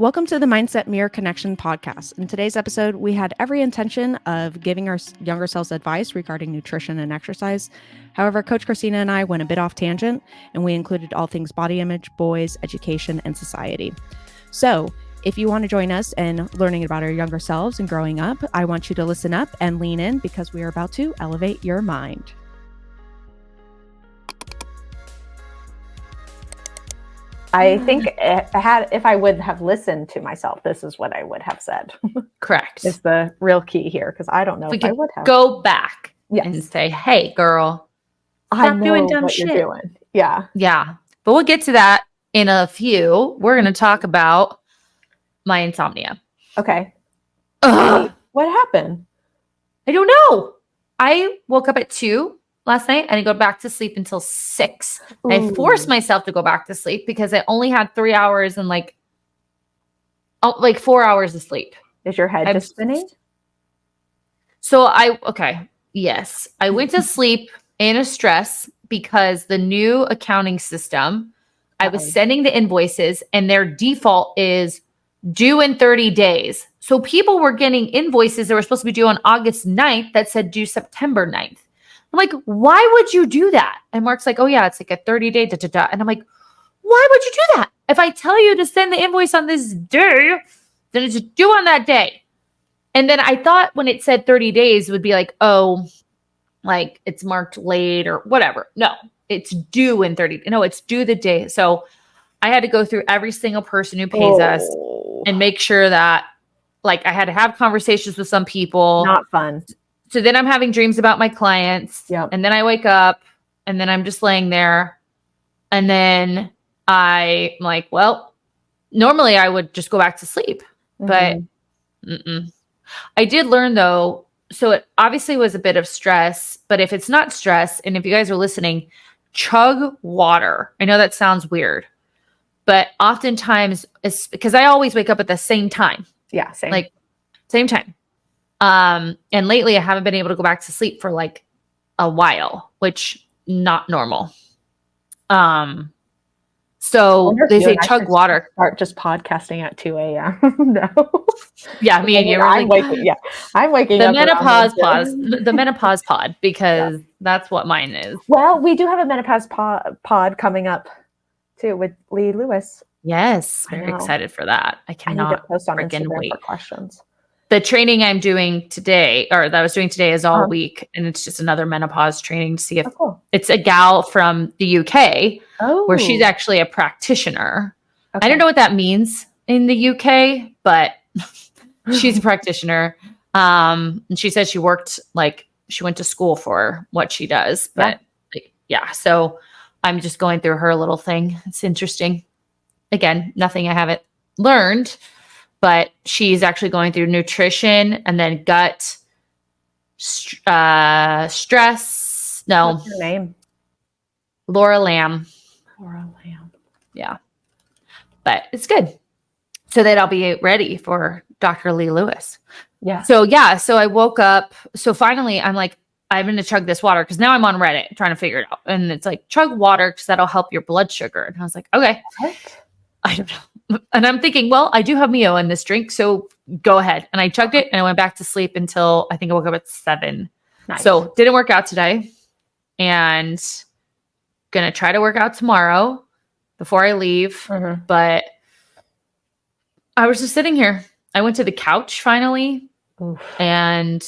Welcome to the Mindset Mirror Connection podcast. In today's episode, we had every intention of giving our younger selves advice regarding nutrition and exercise. However, Coach Christina and I went a bit off tangent, and we included all things body image, boys, education, and society. So, if you want to join us in learning about our younger selves and growing up, I want you to listen up and lean in because we are about to elevate your mind. I think if I would have listened to myself, this is what I would have said. Correct. Is the real key here, because I don't know if I would have. Go back and say, hey, girl, stop doing dumb shit. You're doing. Yeah. Yeah. But we'll get to that in a few. We're going to talk about my insomnia. Okay. Ugh. What happened? I don't know. I woke up at 2 last night and I go back to sleep until 6. I forced myself to go back to sleep because I only had 3 hours and like 4 hours of sleep. Is your head just spinning? So yes. I went to sleep in a stress because the new accounting system, I was sending the invoices and their default is due in 30 days. So people were getting invoices that were supposed to be due on August 9th that said due September 9th. I'm like, why would you do that? And Mark's like, oh yeah, it's like a 30-day da-da-da. And I'm like, why would you do that? If I tell you to send the invoice on this day, then it's due on that day. And then I thought when it said 30 days, it would be like, oh, like it's marked late or whatever. No, it's due in 30. No, it's due the day. So I had to go through every single person who pays us and make sure that like I had to have conversations with some people. Not fun. So then I'm having dreams about my clients. Yep. And then I wake up and then I'm just laying there. And then I'm like, well, normally I would just go back to sleep. But I did learn though. So it obviously was a bit of stress. But if it's not stress, and if you guys are listening, chug water. I know that sounds weird. But oftentimes it's because I always wake up at the same time. Yeah, same. Like same time. And lately I haven't been able to go back to sleep for like a while, which not normal. So they say chug water. Start just podcasting at 2 a.m. No. Yeah, me and you. I'm waking the up. The menopause pod, because that's what mine is. Well, we do have a menopause pod coming up too with Lee Lewis. Yes, very excited for that. I cannot need to post on freaking Instagram wait for questions. The training I'm doing today, or that I was doing today, is all week, and it's just another menopause training to see if it's a gal from the UK, where she's actually a practitioner. Okay. I don't know what that means in the UK, but she's a practitioner. And she said she went to school for what she does, but so I'm just going through her little thing. It's interesting. Again, nothing I haven't learned. But she's actually going through nutrition and then gut stress. No. What's her name? Laura Lamb. Laura Lamb. Yeah. But it's good. So that I'll be ready for Dr. Lee Lewis. Yeah. So I woke up. So finally I'm like, I'm going to chug this water because now I'm on Reddit trying to figure it out. And it's like, chug water because that'll help your blood sugar. And I was like, okay. What? I don't know. And I'm thinking, well, I do have Mio in this drink, so go ahead. And I chugged it and I went back to sleep until I think I woke up at 7. Nice. So didn't work out today, and gonna try to work out tomorrow before I leave. But I was just sitting here. I went to the couch finally. Oof. And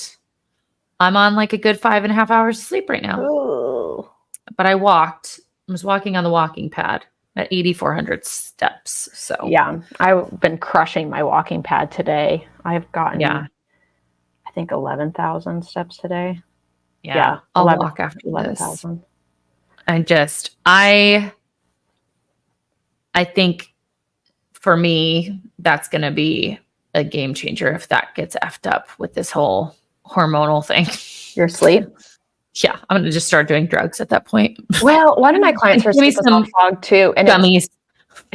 I'm on like a good 5.5 hours of sleep right now. Ooh. But I was walking on the walking pad at 8,400 steps. So yeah, I've been crushing my walking pad today. I've gotten, I think 11,000 steps today. Yeah, I'll walk after 11,000. I think for me, that's going to be a game changer if that gets effed up with this whole hormonal thing. Your sleep? Yeah, I'm going to just start doing drugs at that point. Well, one of my clients her sleep was all fogged too. And gummies.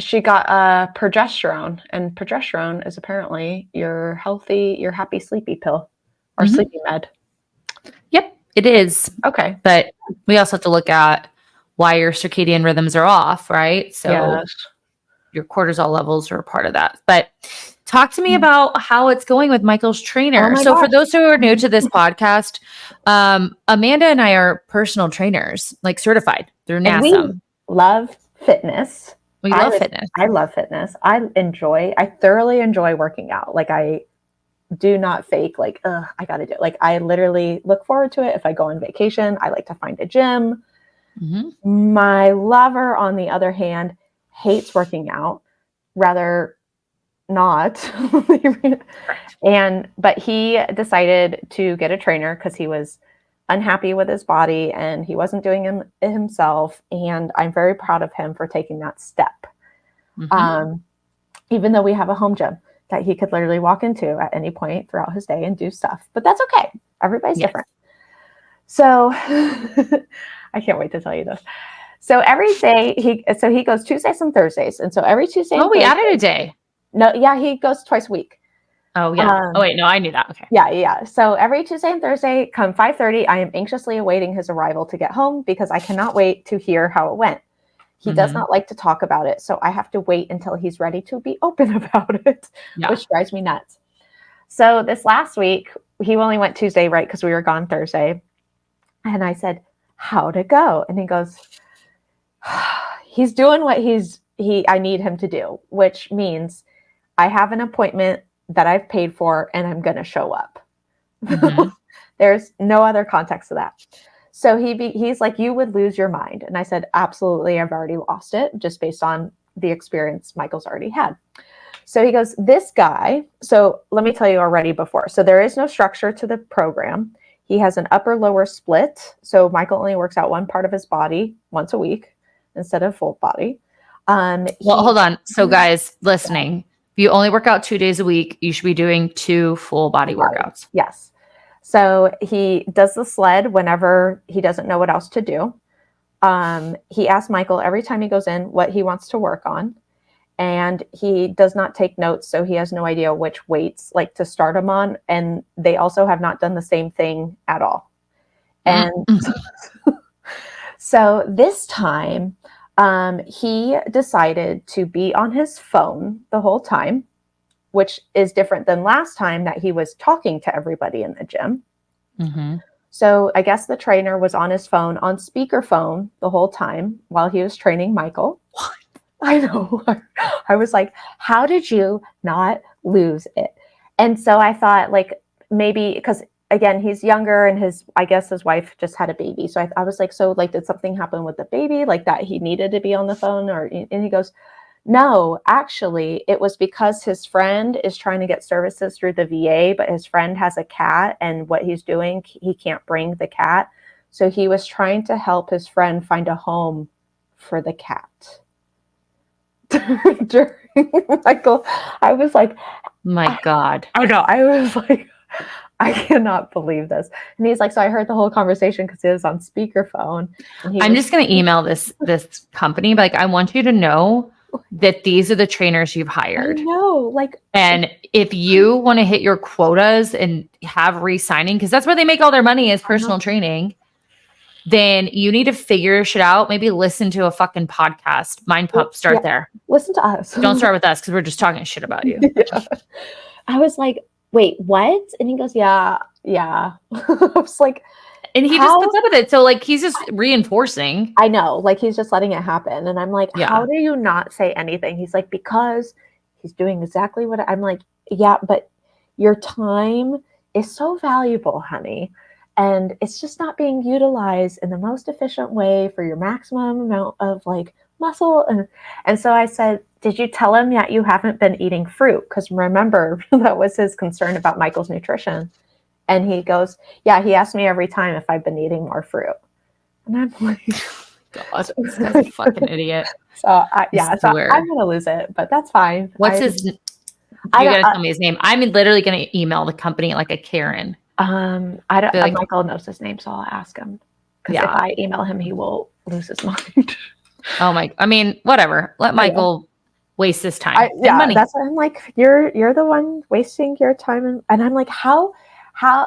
She got progesterone, and progesterone is apparently your happy sleepy pill or sleepy med. Yep, it is. Okay. But we also have to look at why your circadian rhythms are off, right? So your cortisol levels are a part of that. But talk to me about how it's going with Michael's trainer. Oh my So for gosh. those who are new to this podcast, Amanda and I are personal trainers, like certified through And we NASM. love fitness. We love fitness. I love fitness. I thoroughly enjoy working out. Like I do not fake like, I got to do it. Like I literally look forward to it. If I go on vacation, I like to find a gym. Mm-hmm. My lover, on the other hand, hates working out, rather not. But he decided to get a trainer because he was unhappy with his body and he wasn't doing it himself. And I'm very proud of him for taking that step. Mm-hmm. Even though we have a home gym that he could literally walk into at any point throughout his day and do stuff, but that's okay. Everybody's different. So I can't wait to tell you this. So every day he goes Tuesdays and Thursdays. And so every Tuesday. Oh, we added a day. No, yeah, he goes twice a week. Oh, yeah. Oh, wait, no, I knew that. Okay. Yeah. So every Tuesday and Thursday, come 5:30, I am anxiously awaiting his arrival to get home because I cannot wait to hear how it went. He does not like to talk about it, so I have to wait until he's ready to be open about it, which drives me nuts. So this last week, he only went Tuesday, right? Because we were gone Thursday. And I said, how'd it go? And he goes, he's doing what I need him to do, which means I have an appointment that I've paid for and I'm going to show up. Mm-hmm. There's no other context to that. So he's like, you would lose your mind. And I said, absolutely. I've already lost it just based on the experience Michael's already had. So he goes, this guy. So let me tell you already before. So there is no structure to the program. He has an upper lower split. So Michael only works out one part of his body once a week instead of full body. Hold on. So guys listening, if you only work out 2 days a week, you should be doing 2 full body workouts. Yes. So he does the sled whenever he doesn't know what else to do. He asks Michael every time he goes in what he wants to work on. And he does not take notes. So he has no idea which weights like to start him on. And they also have not done the same thing at all. And so this time he decided to be on his phone the whole time, which is different than last time that he was talking to everybody in the gym. Mm-hmm. So I guess the trainer was on his phone on speakerphone the whole time while he was training Michael. What? I know. I was like, how did you not lose it? And so I thought like maybe because again, he's younger and I guess his wife just had a baby. So I was like, so like, did something happen with the baby? Like that he needed to be on the phone and he goes, no, actually, it was because his friend is trying to get services through the VA, but his friend has a cat and what he's doing, he can't bring the cat. So he was trying to help his friend find a home for the cat. During Michael, I was like, my God. I know. I was like, I cannot believe this. And he's like, so I heard the whole conversation because it was on speakerphone. I'm just going to email this company. Like, I want you to know that these are the trainers you've hired. I know, and if you want to hit your quotas and have re-signing, because that's where they make all their money is personal training, then you need to figure shit out. Maybe listen to a fucking podcast. Mind Pump, start there. Listen to us. Don't start with us because we're just talking shit about you. Yeah. I was like, wait, what? And he goes, yeah. I was like, and he just puts up with it. So like, he's just reinforcing. I know, like he's just letting it happen. And I'm like, how do you not say anything? He's like, because he's doing exactly what I'm like, yeah, but your time is so valuable, honey. And it's just not being utilized in the most efficient way for your maximum amount of like muscle. And so I said, did you tell him that you haven't been eating fruit? Because remember, that was his concern about Michael's nutrition. And he goes, yeah, he asked me every time if I've been eating more fruit. And I'm like, God, this guy's a fucking idiot. So I'm going to lose it, but that's fine. What's his, you got to tell me his name. I'm literally going to email the company like a Karen. I don't, like, Michael knows his name, so I'll ask him. Because if I email him, he will lose his mind. Oh my, I mean, whatever. Let Michael waste his time. Money. That's why I'm like, you're the one wasting your time. And I'm like, how,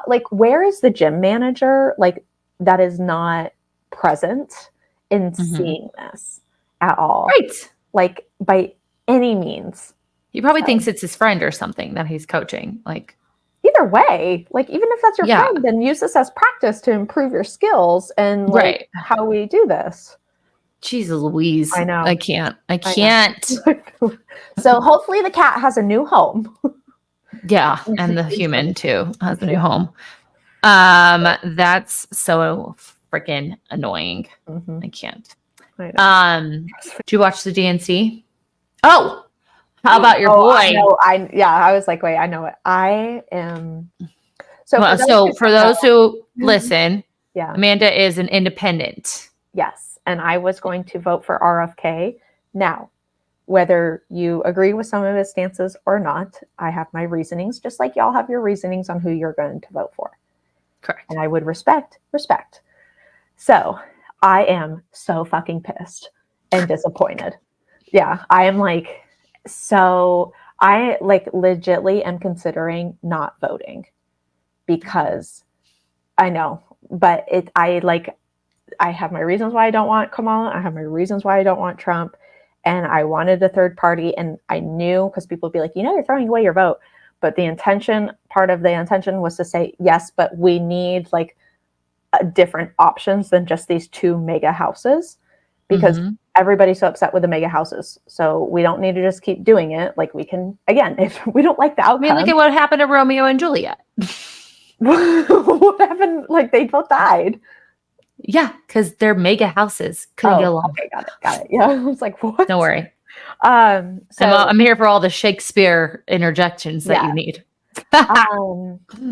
like, where is the gym manager? Like, that is not present in seeing this at all. Right. Like, any means. He probably thinks it's his friend or something that he's coaching. Like, either way, like even if that's your Yeah. friend, then use this as practice to improve your skills and like Right. how we do this. Jeez Louise. I know. I can't. So hopefully the cat has a new home. Yeah. And the human too has a new home. That's so freaking annoying. Mhm. I can't. I know. Did you watch the DNC? Oh, how about your boy? I know. I was like, wait, I know it. I am. So for those who listen, yeah, Amanda is an independent. yes, and I was going to vote for RFK. Now, whether you agree with some of his stances or not, I have my reasonings, just like y'all have your reasonings on who you're going to vote for. Correct. And I would respect. So I am so fucking pissed and disappointed. Yeah, I am like, so I like legitly am considering not voting because I know, but I have my reasons why I don't want Kamala. I have my reasons why I don't want Trump. And I wanted a third party. And I knew, because people would be like, you're throwing away your vote. But part of the intention was to say, yes, but we need like different options than just these two mega houses, because everybody's so upset with the mega houses. So we don't need to just keep doing it. Like we can, again, if we don't like the outcome. I mean, look at what happened to Romeo and Juliet. What happened? Like they both died. Yeah, because they're mega houses. Couldn't get along. Okay, got it. Yeah, I was like, what? Don't worry. So I'm here for all the Shakespeare interjections that you need.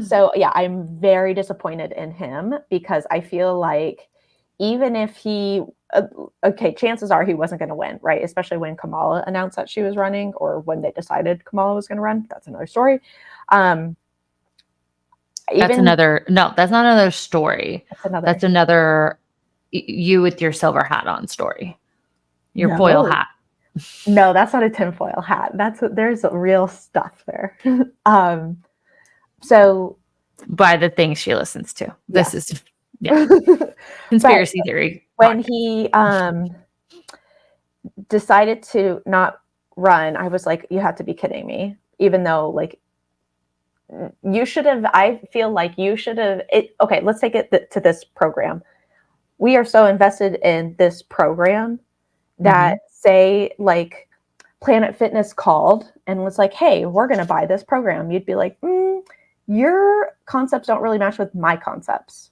So yeah, I'm very disappointed in him because I feel like even if he, chances are he wasn't going to win, right? Especially when Kamala announced that she was running, or when they decided Kamala was going to run. That's another story. That's not another story. That's another you with your silver hat on story. Your foil hat. No, that's not a tinfoil hat. There's real stuff there. So by the things she listens to. This is conspiracy theory. When he decided to not run, I was like, you have to be kidding me. Even though like you should have, I feel like you should have, okay, let's take it to this program. We are so invested in this program that say like Planet Fitness called and was like, hey, we're going to buy this program. You'd be like, your concepts don't really match with my concepts.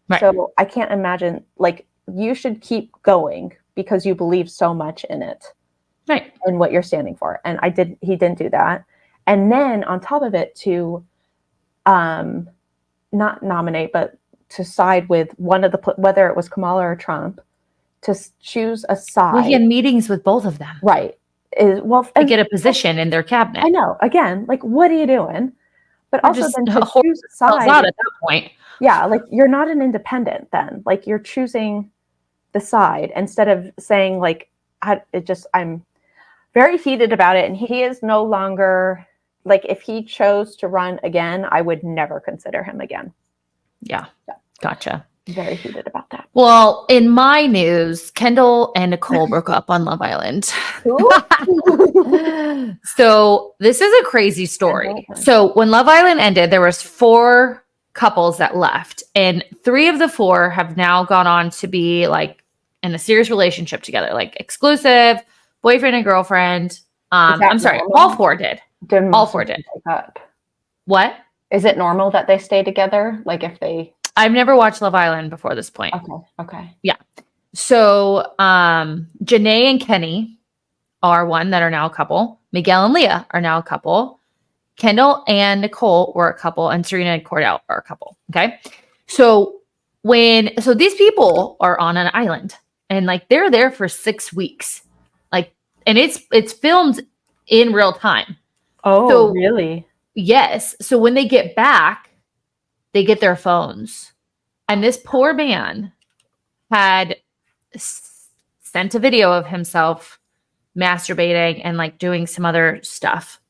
Right. So I can't imagine, like, you should keep going because you believe so much in it. Right. And what you're standing for. And he didn't do that. And then on top of it, to not nominate, but to side with one of whether it was Kamala or Trump, to choose a side. Well, he had meetings with both of them. Right. To get a position in their cabinet. I know. Again, like, what are you doing? But also then to choose a side. Out at that point. Yeah, like, you're not an independent then. Like, you're choosing the side instead of saying, like, I'm very heated about it. And he is no longer, like, if he chose to run again, I would never consider him again. Yeah. Gotcha. Very heated about that. Well, in my news, Kendall and Nicole broke up on Love Island. So this is a crazy story. So when Love Island ended, there was 4 couples that left, and 3 of the 4 have now gone on to be like in a serious relationship together, like exclusive, boyfriend and girlfriend. I'm sorry, normal? All 4 did. All 4 did. What? Is it normal that they stay together? Like if they... I've never watched Love Island before this point. Okay. Yeah. So Janae and Kenny are one that are now a couple. Miguel and Leah are now a couple. Kendall and Nicole were a couple, and Serena and Cordell are a couple. Okay. So these people are on an island, and like they're there for 6 weeks. Like, and it's filmed in real time. Oh, so, really? Yes. So when they get back, they get their phones. And this poor man had sent a video of himself masturbating and like doing some other stuff.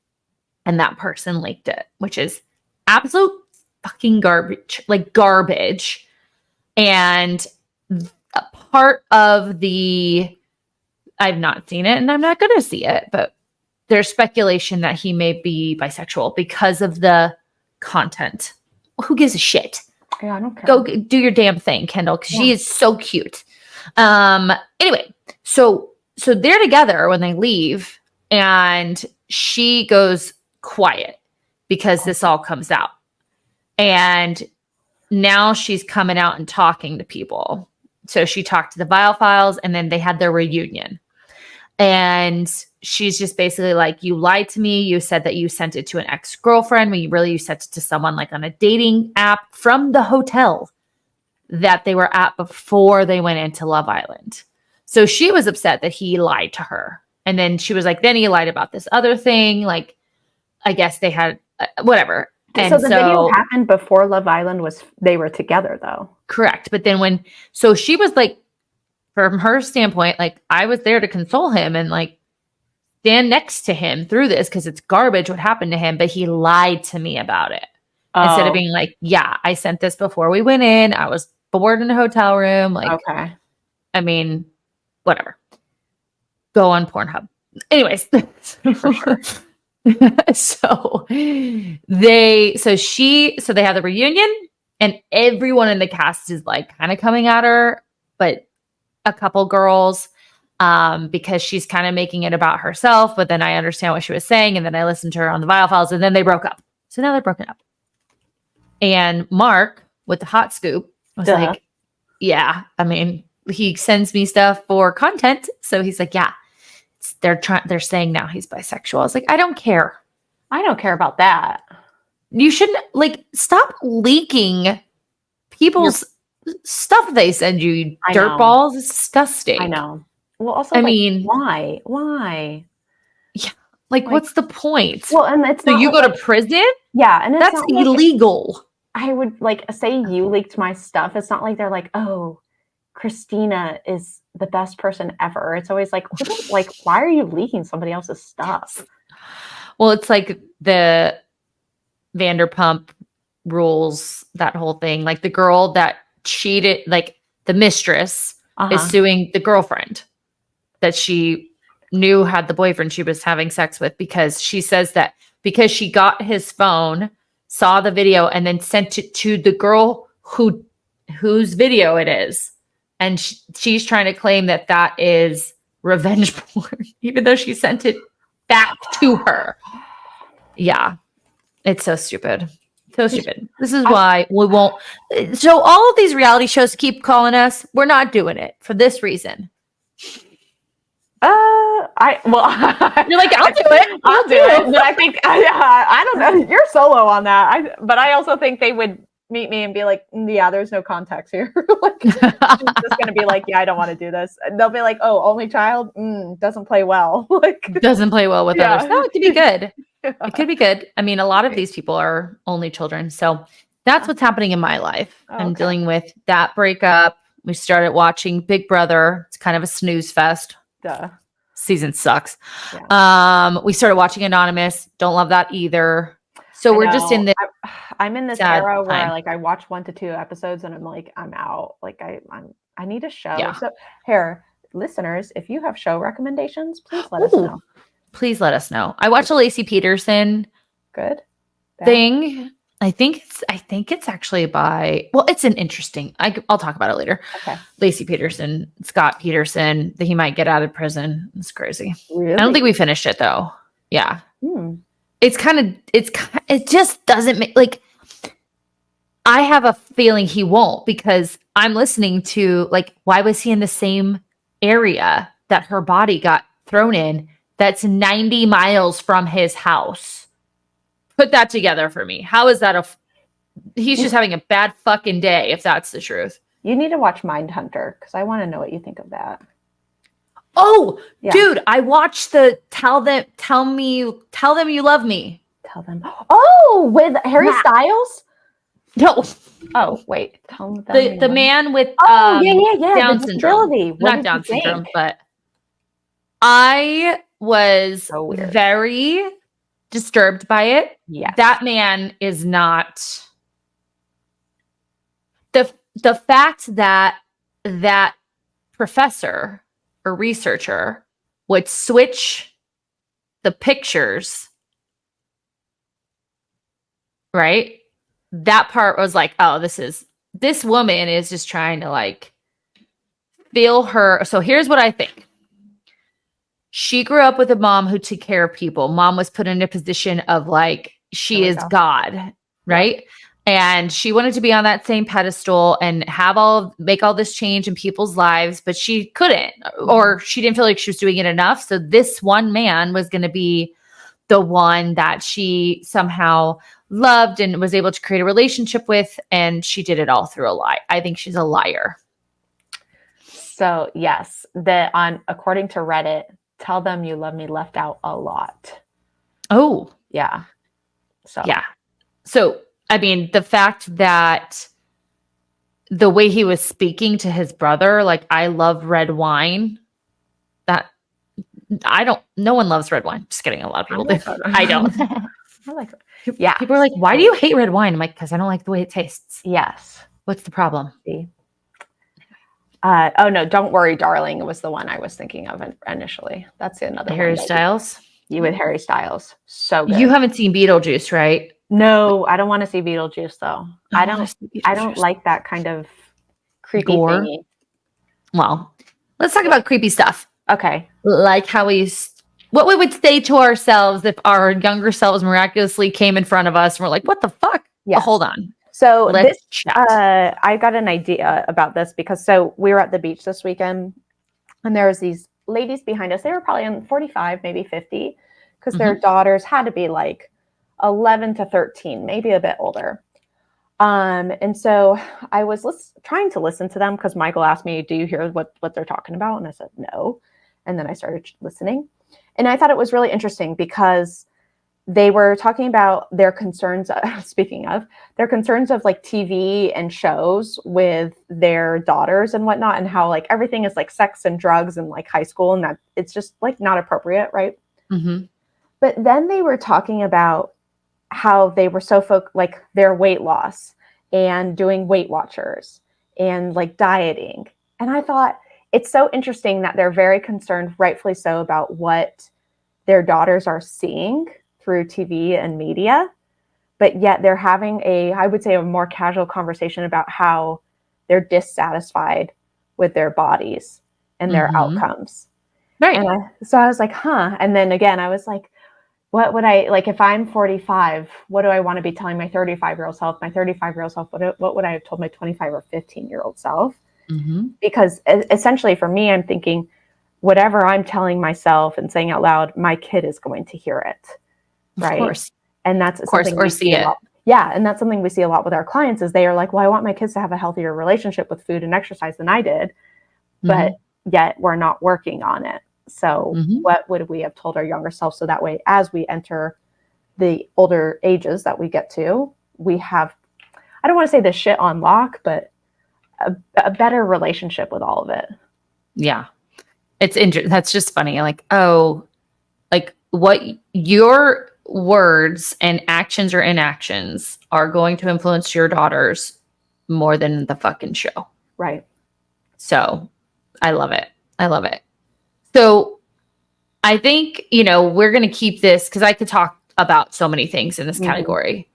And that person leaked it, which is absolute fucking garbage, like garbage. And a part of I've not seen it and I'm not going to see it, but there's speculation that he may be bisexual because of the content. Who gives a shit? Yeah, I don't care. Go do your damn thing, Kendall, because she is so cute. Anyway, so they're together when they leave, and she goes quiet because this all comes out. And now she's coming out and talking to people. So she talked to the Vial Files, and then they had their reunion. And she's just basically like, you lied to me. You said that you sent it to an ex-girlfriend when you sent it to someone like on a dating app from the hotel that they were at before they went into Love Island. So she was upset that he lied to her. And then she was like, then he lied about this other thing. Like, I guess they had whatever. And so the video happened before Love Island they were together though. Correct. But then so she was like, from her standpoint, like I was there to console him and like stand next to him through this because it's garbage what happened to him, but he lied to me about it. Instead of being like, yeah, I sent this before we went in. I was bored in a hotel room. Like, okay. I mean, whatever. Go on Pornhub. Anyways, for sure. So they have the reunion and everyone in the cast is like kind of coming at her, but a couple girls, because she's kind of making it about herself, but then I understand what she was saying. And then I listened to her on the Vial Files and then they broke up. So now they're broken up. And Mark with the hot scoop was like, yeah, I mean, he sends me stuff for content. So he's like, yeah, they're saying now he's bisexual. I was like, I don't care. I don't care about that. You shouldn't like stop leaking people's stuff they send you, dirtballs. It's disgusting. I know. Well, also, I mean, why? Yeah. Like, what's the point? Well, and it's so you go to prison? Yeah, and it's that's illegal. I would say you leaked my stuff. It's not like they're like, oh, Christina is the best person ever. It's always like, why are you leaking somebody else's stuff? Well, it's like the Vanderpump Rules, that whole thing. Like the girl that cheated, like the mistress is suing the girlfriend that she knew had the boyfriend she was having sex with, because she says that because she got his phone, saw the video, and then sent it to the girl whose video it is. And she's trying to claim that is revenge porn, even though she sent it back to her. Yeah. It's so stupid. So stupid. This is why we won't. So all of these reality shows keep calling us. We're not doing it for this reason. You're like, I'll do it. I'll do it. But I think I don't know. You're solo on that. But I also think they would meet me and be like, yeah, there's no context here. Like, she's just gonna be like, yeah, I don't want to do this. And they'll be like, oh, only child, doesn't play well. Like, doesn't play well with others. No, it could be good. It could be good. I mean, a lot of these people are only children, so that's what's happening in my life. I'm dealing with that breakup. We started watching Big Brother. It's kind of a snooze fest. Duh. Season sucks. Yeah. We started watching Anonymous. Don't love that either. So we're just in this. I'm in this era where I watch 1 to 2 episodes and I'm like, I'm out. Like I need a show. Yeah. So here, listeners, if you have show recommendations, please let us know. Please let us know. I watched a Lacey Peterson thing. I think it's actually it's an interesting. I'll talk about it later. Okay. Lacey Peterson, Scott Peterson, that he might get out of prison. It's crazy. Really? I don't think we finished it though. Yeah. It just doesn't make like. I have a feeling he won't, because I'm listening to why was he in the same area that her body got thrown in? That's 90 miles from his house. Put that together for me. How is that he's just having a bad fucking day, if that's the truth. You need to watch Mindhunter, because I want to know what you think of that. Oh, yeah. Dude, I watched the Tell Them You Love Me. Tell them. Oh, with Harry Styles? No. Oh, wait. Tell them the man with Down syndrome. Not Down syndrome, but I was very disturbed by it. Yeah. That man is not the fact that professor or researcher would switch the pictures, right? That part was like, oh, this woman is just trying to like feel her. So here's what I think. She grew up with a mom who took care of people. Mom was put in a position of like, she is God, right? Yeah. And she wanted to be on that same pedestal and make all this change in people's lives, but she couldn't, or she didn't feel like she was doing it enough. So this one man was going to be the one that she somehow loved and was able to create a relationship with. And she did it all through a lie. I think she's a liar. So yes, according to Reddit, tell them you love me left out a lot. Oh, yeah. So, I mean, the fact that the way he was speaking to his brother, like, I love red wine, no one loves red wine. Just kidding. A lot of people do. I don't. I like it. Yeah. People are like, why do you hate red wine? I'm like, because I don't like the way it tastes. Yes. What's the problem? Oh no, Don't Worry, Darling was the one I was thinking of initially. That's another Harry Styles. You with Harry Styles. So good. You haven't seen Beetlejuice, right? No, I don't want to see Beetlejuice though. I don't like that kind of creepy gore thingy. Well, let's talk about creepy stuff. Okay. Like what we would say to ourselves if our younger selves miraculously came in front of us and we're like, what the fuck? Yeah. Oh, hold on. So let's chat. I got an idea about this because we were at the beach this weekend and there was these ladies behind us. They were probably in 45, maybe 50, because their daughters had to be like 11 to 13, maybe a bit older. And so I was trying to listen to them because Michael asked me, do you hear what they're talking about? And I said, no. And then I started listening. And I thought it was really interesting because they were talking about their concerns, speaking of, their concerns of like TV and shows with their daughters and whatnot, and how like everything is like sex and drugs and like high school, and that it's just like not appropriate, right? Mm-hmm. But then they were talking about how they were so like their weight loss and doing Weight Watchers and like dieting. And I thought it's so interesting that they're very concerned, rightfully so, about what their daughters are seeing through TV and media, but yet they're having I would say a more casual conversation about how they're dissatisfied with their bodies and their outcomes. Right. And so I was like, huh. And then again, I was like, what would I, like, if I'm 45, what do I want to be telling my 35-year-old self? My 35-year-old self, what would I have told my 25 or 15-year-old self? Mm-hmm. Because essentially for me, I'm thinking, whatever I'm telling myself and saying out loud, my kid is going to hear it. Right. Of course. And that's something or see it. Yeah. And that's something we see a lot with our clients is they are like, well, I want my kids to have a healthier relationship with food and exercise than I did, but yet we're not working on it. So what would we have told our younger selves? So that way, as we enter the older ages that we get to, we have, I don't want to say the shit on lock, but a better relationship with all of it. Yeah. It's interesting. That's just funny. Like, oh, like what your words and actions or inactions are going to influence your daughters more than the fucking show. Right. So I love it. I love it. So I think, we're going to keep this because I could talk about so many things in this category,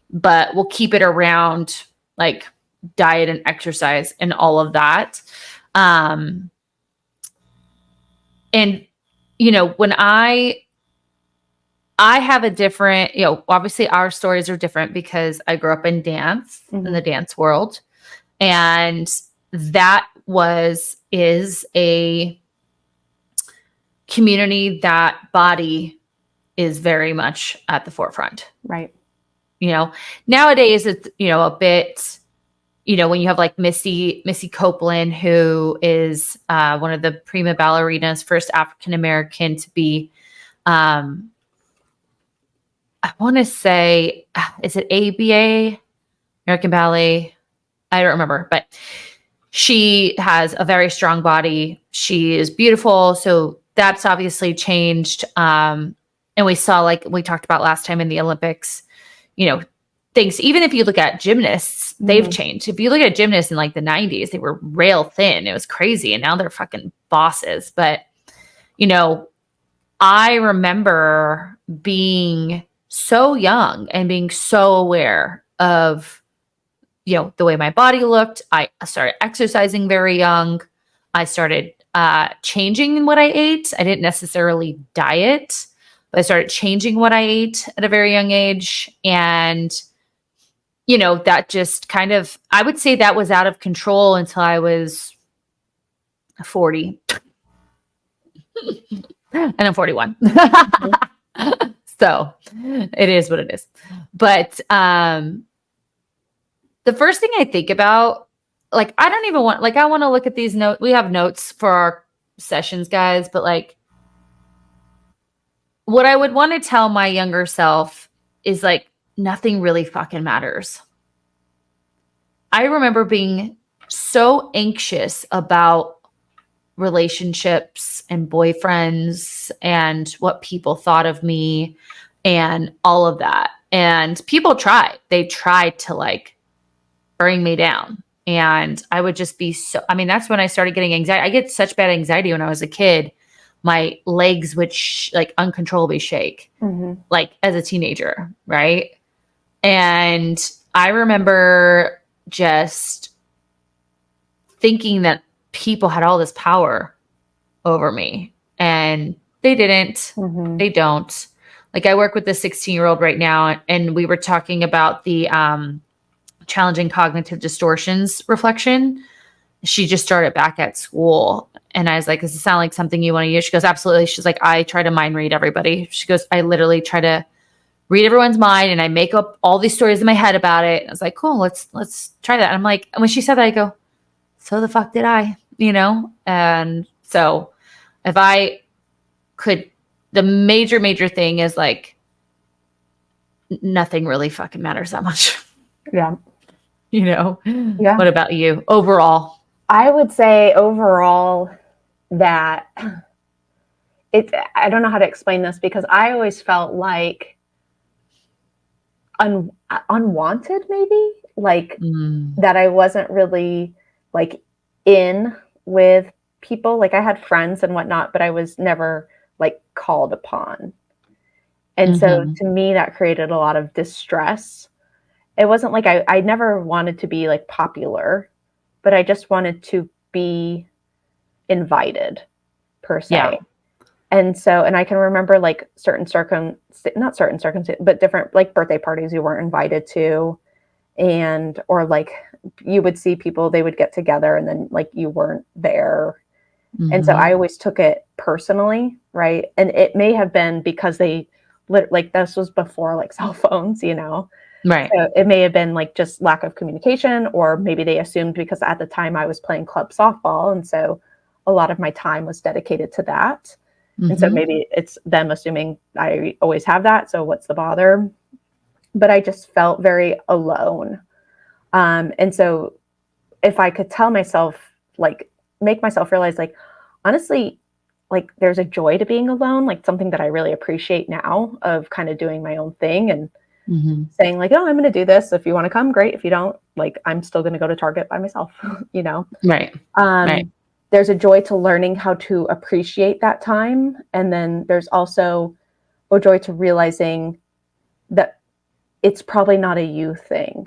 but we'll keep it around like diet and exercise and all of that. And, when I have a different, obviously our stories are different because I grew up in dance, in the dance world. And that is a community that body is very much at the forefront. Right. Nowadays it's, a bit, when you have like Missy Copeland, who is one of the prima ballerinas, first African-American to be, I want to say, is it ABA, American Ballet? I don't remember, but she has a very strong body. She is beautiful. So that's obviously changed. And we saw, like we talked about last time in the Olympics, things, even if you look at gymnasts, they've changed. If you look at gymnasts in like the 90s, they were rail thin. It was crazy. And now they're fucking bosses. But, I remember being so young and being so aware of, the way my body looked. I started exercising very young. I started changing what I ate. I didn't necessarily diet, but I started changing what I ate at a very young age. And, that just kind of, I would say that was out of control until I was 40. And I'm 41. So it is what it is. But the first thing I think about, like, I don't even want, like, I want to look at these notes. We have notes for our sessions, guys, but like, what I would want to tell my younger self is like, nothing really fucking matters. I remember being so anxious about relationships and boyfriends and what people thought of me and all of that. And people they tried to like bring me down. And I would just be that's when I started getting anxiety. I get such bad anxiety when I was a kid. My legs would like uncontrollably shake, like as a teenager. Right. And I remember just thinking that people had all this power over me, and they didn't. They don't. Like, I work with this 16-year-old right now, and we were talking about the challenging cognitive distortions reflection. She just started back at school, and I was like, does it sound like something you want to use? She goes, absolutely. She's like, I try to mind read everybody. She goes, I literally try to read everyone's mind, and I make up all these stories in my head about it. I was like, cool, let's try that. And I'm like, and when she said that, I go, so the fuck did I, And so if I could, the major thing is like, nothing really fucking matters that much. Yeah. Yeah. What about you overall? I would say overall that I don't know how to explain this, because I always felt like unwanted, maybe, like that I wasn't really like in with people. Like, I had friends and whatnot, but I was never like called upon. And so to me, that created a lot of distress. It wasn't like I never wanted to be like popular, but I just wanted to be invited, per se. Yeah. And so, and I can remember like not certain circumstances, but different like birthday parties you weren't invited to. Or like you would see people, they would get together and then like you weren't there. And so I always took it personally. Right. And it may have been because like this was before like cell phones, Right. So it may have been like just lack of communication, or maybe they assumed because at the time I was playing club softball. And so a lot of my time was dedicated to that. And so maybe it's them assuming I always have that. So what's the bother? But I just felt very alone. And so if I could tell myself, like, make myself realize, like, honestly, like there's a joy to being alone, like something that I really appreciate now, of kind of doing my own thing and saying like, oh, I'm going to do this. If you want to come, great. If you don't, like, I'm still going to go to Target by myself, Right. Right. There's a joy to learning how to appreciate that time. And then there's also a joy to realizing that it's probably not a you thing.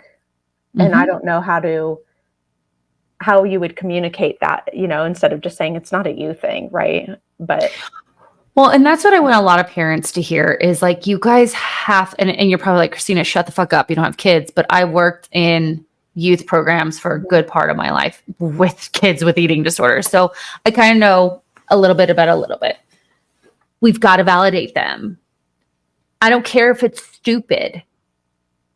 And I don't know how you would communicate that, instead of just saying it's not a you thing. Right. But well, and that's what I want a lot of parents to hear is like, you guys have, and you're probably like, Christina, shut the fuck up. You don't have kids. But I worked in youth programs for a good part of my life with kids with eating disorders. So I kind of know a little bit about a little bit. We've got to validate them. I don't care if it's stupid.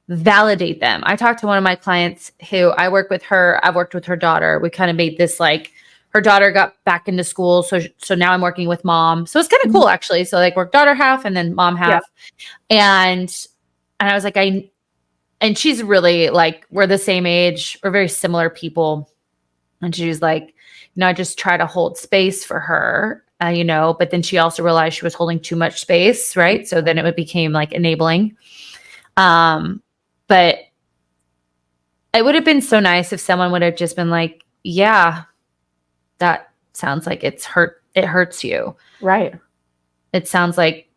Validate them. I talked to one of my clients who I work with her. I've worked with her daughter. We kind of made this like, her daughter got back into school. So now I'm working with mom. So it's kind of cool actually. So like work daughter half and then mom half. Yeah. And I was like, and she's really like, we're the same age. We're very similar people. And she was like, I just try to hold space for her, but then she also realized she was holding too much space. Right. So then it became like enabling. But it would have been so nice if someone would have just been like, yeah, that sounds like it hurts you. right. it sounds like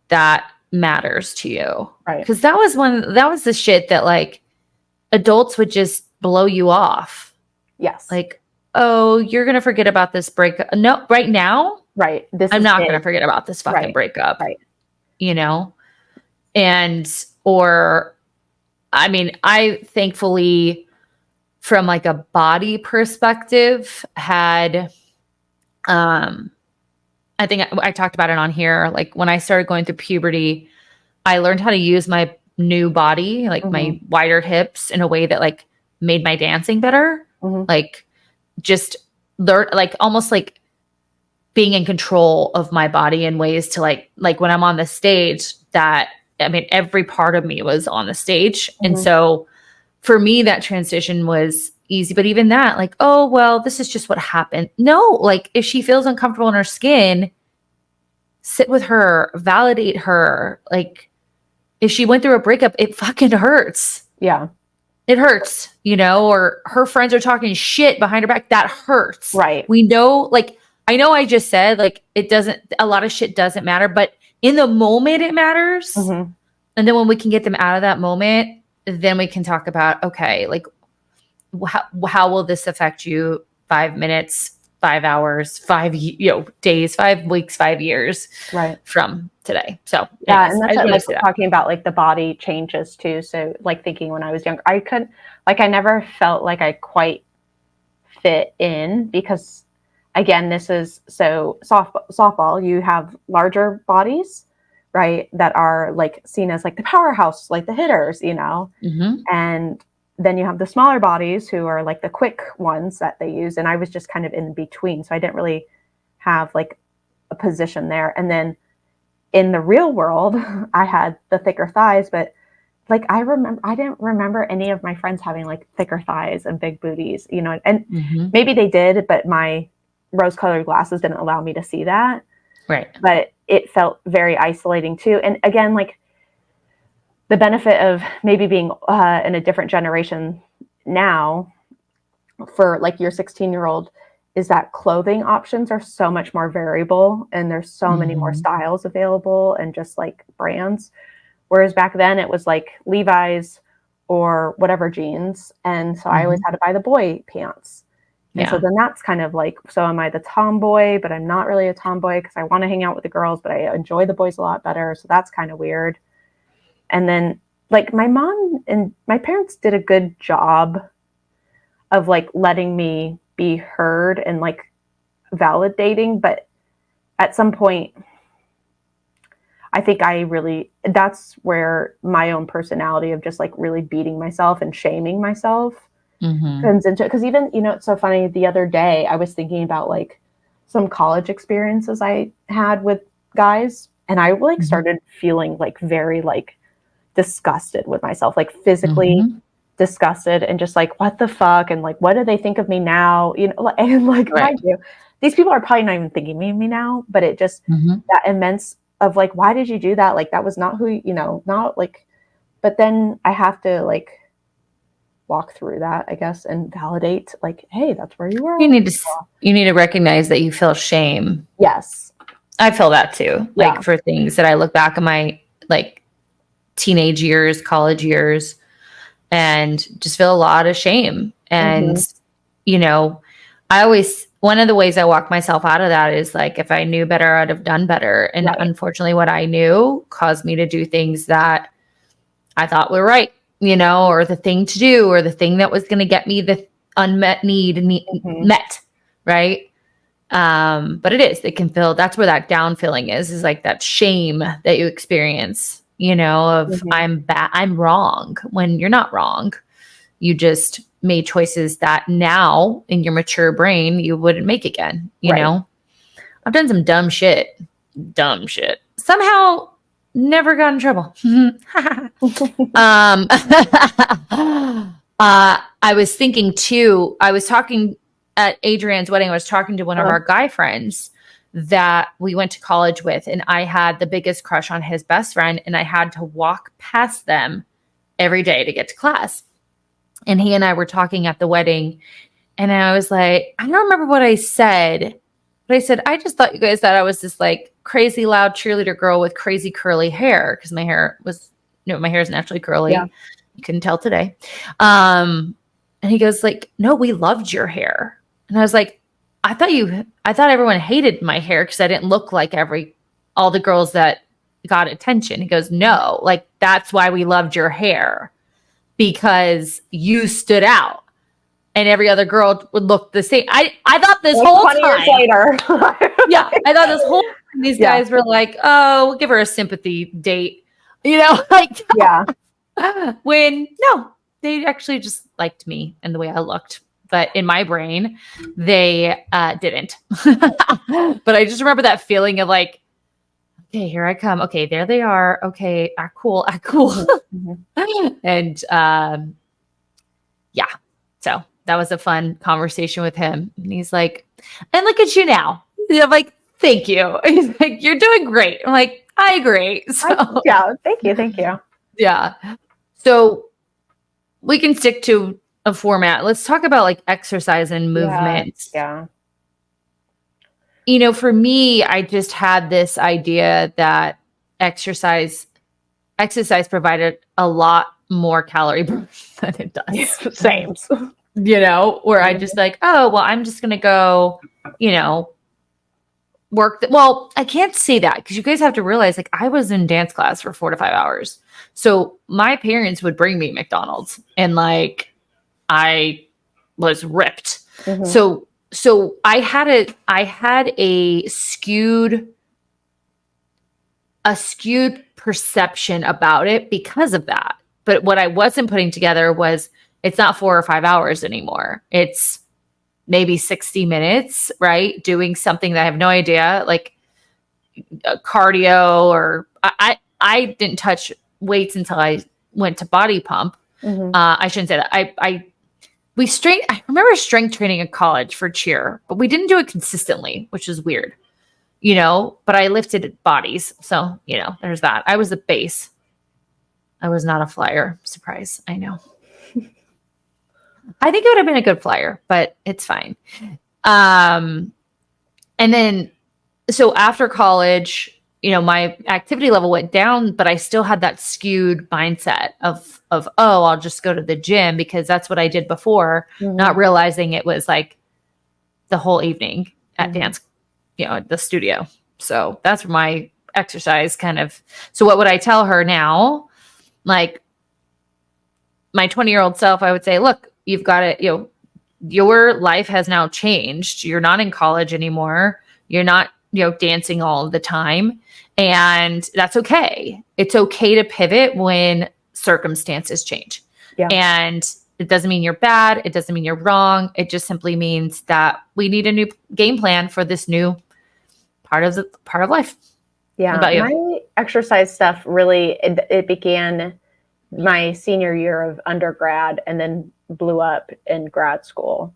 that matters to you. Right. Because that was the shit that like adults would just blow you off. Yes. Like, oh, you're going to forget about this breakup. No, right now, Right. I'm not going to forget about this fucking breakup. Right. You know? And, or, I mean, I thankfully, from like a body perspective, had, I think I talked about it on here. Like when I started going through puberty, I learned how to use my new body, like my wider hips, in a way that like made my dancing better. Like just learn, like almost like being in control of my body in ways to like when I'm on the stage, that, I mean, every part of me was on the stage. And so for me, that transition was easy. But even that, like, oh, well, this is just what happened. No, like if she feels uncomfortable in her skin, sit with her, validate her. Like if she went through a breakup, it fucking hurts. Yeah. It hurts, you know, or her friends are talking shit behind her back. That hurts. Right. We know, like, I know I just said, like, a lot of shit doesn't matter, but in the moment it matters. And then when we can get them out of that moment, then we can talk about, okay, like, how will this affect you 5 minutes, 5 hours, 5 days, 5 weeks, 5 years from today. So yeah, anyways, and that's I what, just like talking about like the body changes too. So like thinking when I was younger, I never felt like I quite fit in, because again, this is so softball, you have larger bodies, right, that are like seen as like the powerhouse, like the hitters, you know, and then you have the smaller bodies who are like the quick ones that they use. And I was just kind of in between. So I didn't really have like a position there. And then in the real world, I had the thicker thighs, but like I didn't remember any of my friends having like thicker thighs and big booties, you know, and maybe they did, but my rose-colored glasses didn't allow me to see that. Right. But it felt very isolating too. And again, like the benefit of maybe being in a different generation now for like your 16-year-old is that clothing options are so much more variable, and there's so many more styles available and just like brands. Whereas back then it was like Levi's or whatever jeans. And so I always had to buy the boy pants. And so then that's kind of like, so am I the tomboy, but I'm not really a tomboy because I want to hang out with the girls, but I enjoy the boys a lot better. So that's kind of weird. And then like my mom and my parents did a good job of like letting me be heard and like validating. But at some point, I think that's where my own personality of just like really beating myself and shaming myself comes into it. Because even, you know, it's so funny, the other day I was thinking about like some college experiences I had with guys, and I like started feeling like very like disgusted with myself, like physically disgusted, and just like, what the fuck, and like, what do they think of me now, you know? And like, mind you, these people are probably not even thinking of me now, but it just that immense of like, why did you do that? Like, that was not who, you know, not like, but then I have to like walk through that, I guess, and validate like, hey, that's where you were. You need to recognize that you feel shame. Yes. I feel that too. Like for things that I look back at my like teenage years, college years, and just feel a lot of shame. And, you know, one of the ways I walk myself out of that is like, if I knew better, I'd have done better. And unfortunately, what I knew caused me to do things that I thought were right, you know, or the thing to do, or the thing that was going to get me the unmet need met. Right. But it can feel, that's where that down feeling is like that shame that you experience, you know, of I'm wrong when you're not wrong. You just made choices that now in your mature brain, you wouldn't make again. You know, I've done some dumb shit, somehow never got in trouble. I was thinking too, I was talking at Adrian's wedding, I was talking to one of our guy friends that we went to college with, and I had the biggest crush on his best friend, and I had to walk past them every day to get to class. And he and I were talking at the wedding, and I was like, I don't remember what I said, But I said, I just thought you guys thought I was this like crazy loud cheerleader girl with crazy curly hair. Cause my hair was, my hair is naturally curly. Yeah. You couldn't tell today. And he goes like, no, we loved your hair. And I was like, I thought everyone hated my hair because I didn't look like all the girls that got attention. He goes, no, like that's why we loved your hair, because you stood out and every other girl would look the same. I thought this Like whole 20 time, years later. yeah, I thought this whole time these guys were like, oh, we'll give her a sympathy date, like Yeah. when no, they actually just liked me and the way I looked. But in my brain, they didn't. But I just remember that feeling of like, okay, here I come. Okay, there they are. Okay, act cool, act cool. Mm-hmm. And yeah, so that was a fun conversation with him. And he's like, and look at you now. I'm like, thank you. He's like, you're doing great. I'm like, I agree. So Yeah, thank you. yeah. So we can stick to a format. Let's talk about like exercise and movement. Yeah. For me, I just had this idea that exercise provided a lot more calorie burn than it does. Same. Where I just like, oh, well, I'm just going to go, work. Well, I can't say that because you guys have to realize like I was in dance class for 4 to 5 hours. So my parents would bring me McDonald's and like I was ripped. Mm-hmm. So I had a skewed perception about it because of that. But what I wasn't putting together was it's not 4 or 5 hours anymore. It's maybe 60 minutes, right? Doing something that I have no idea, like cardio, or I didn't touch weights until I went to body pump. Mm-hmm. I shouldn't say that. I remember strength training in college for cheer, but we didn't do it consistently, which is weird, but I lifted bodies. So, there's that. I was a base. I was not a flyer. Surprise. I know. I think it would have been a good flyer, but it's fine. And then, so after college, my activity level went down, but I still had that skewed mindset of, oh, I'll just go to the gym because that's what I did before, not realizing it was like the whole evening at dance, at the studio. So that's my exercise kind of. So what would I tell her now? Like my 20-year-old self, I would say, look, you've got it. Your life has now changed. You're not in college anymore. You're not, dancing all the time. And that's okay. It's okay to pivot when circumstances change. Yeah. And it doesn't mean you're bad. It doesn't mean you're wrong. It just simply means that we need a new game plan for this new part of life. Yeah. My exercise stuff really, it began my senior year of undergrad and then blew up in grad school.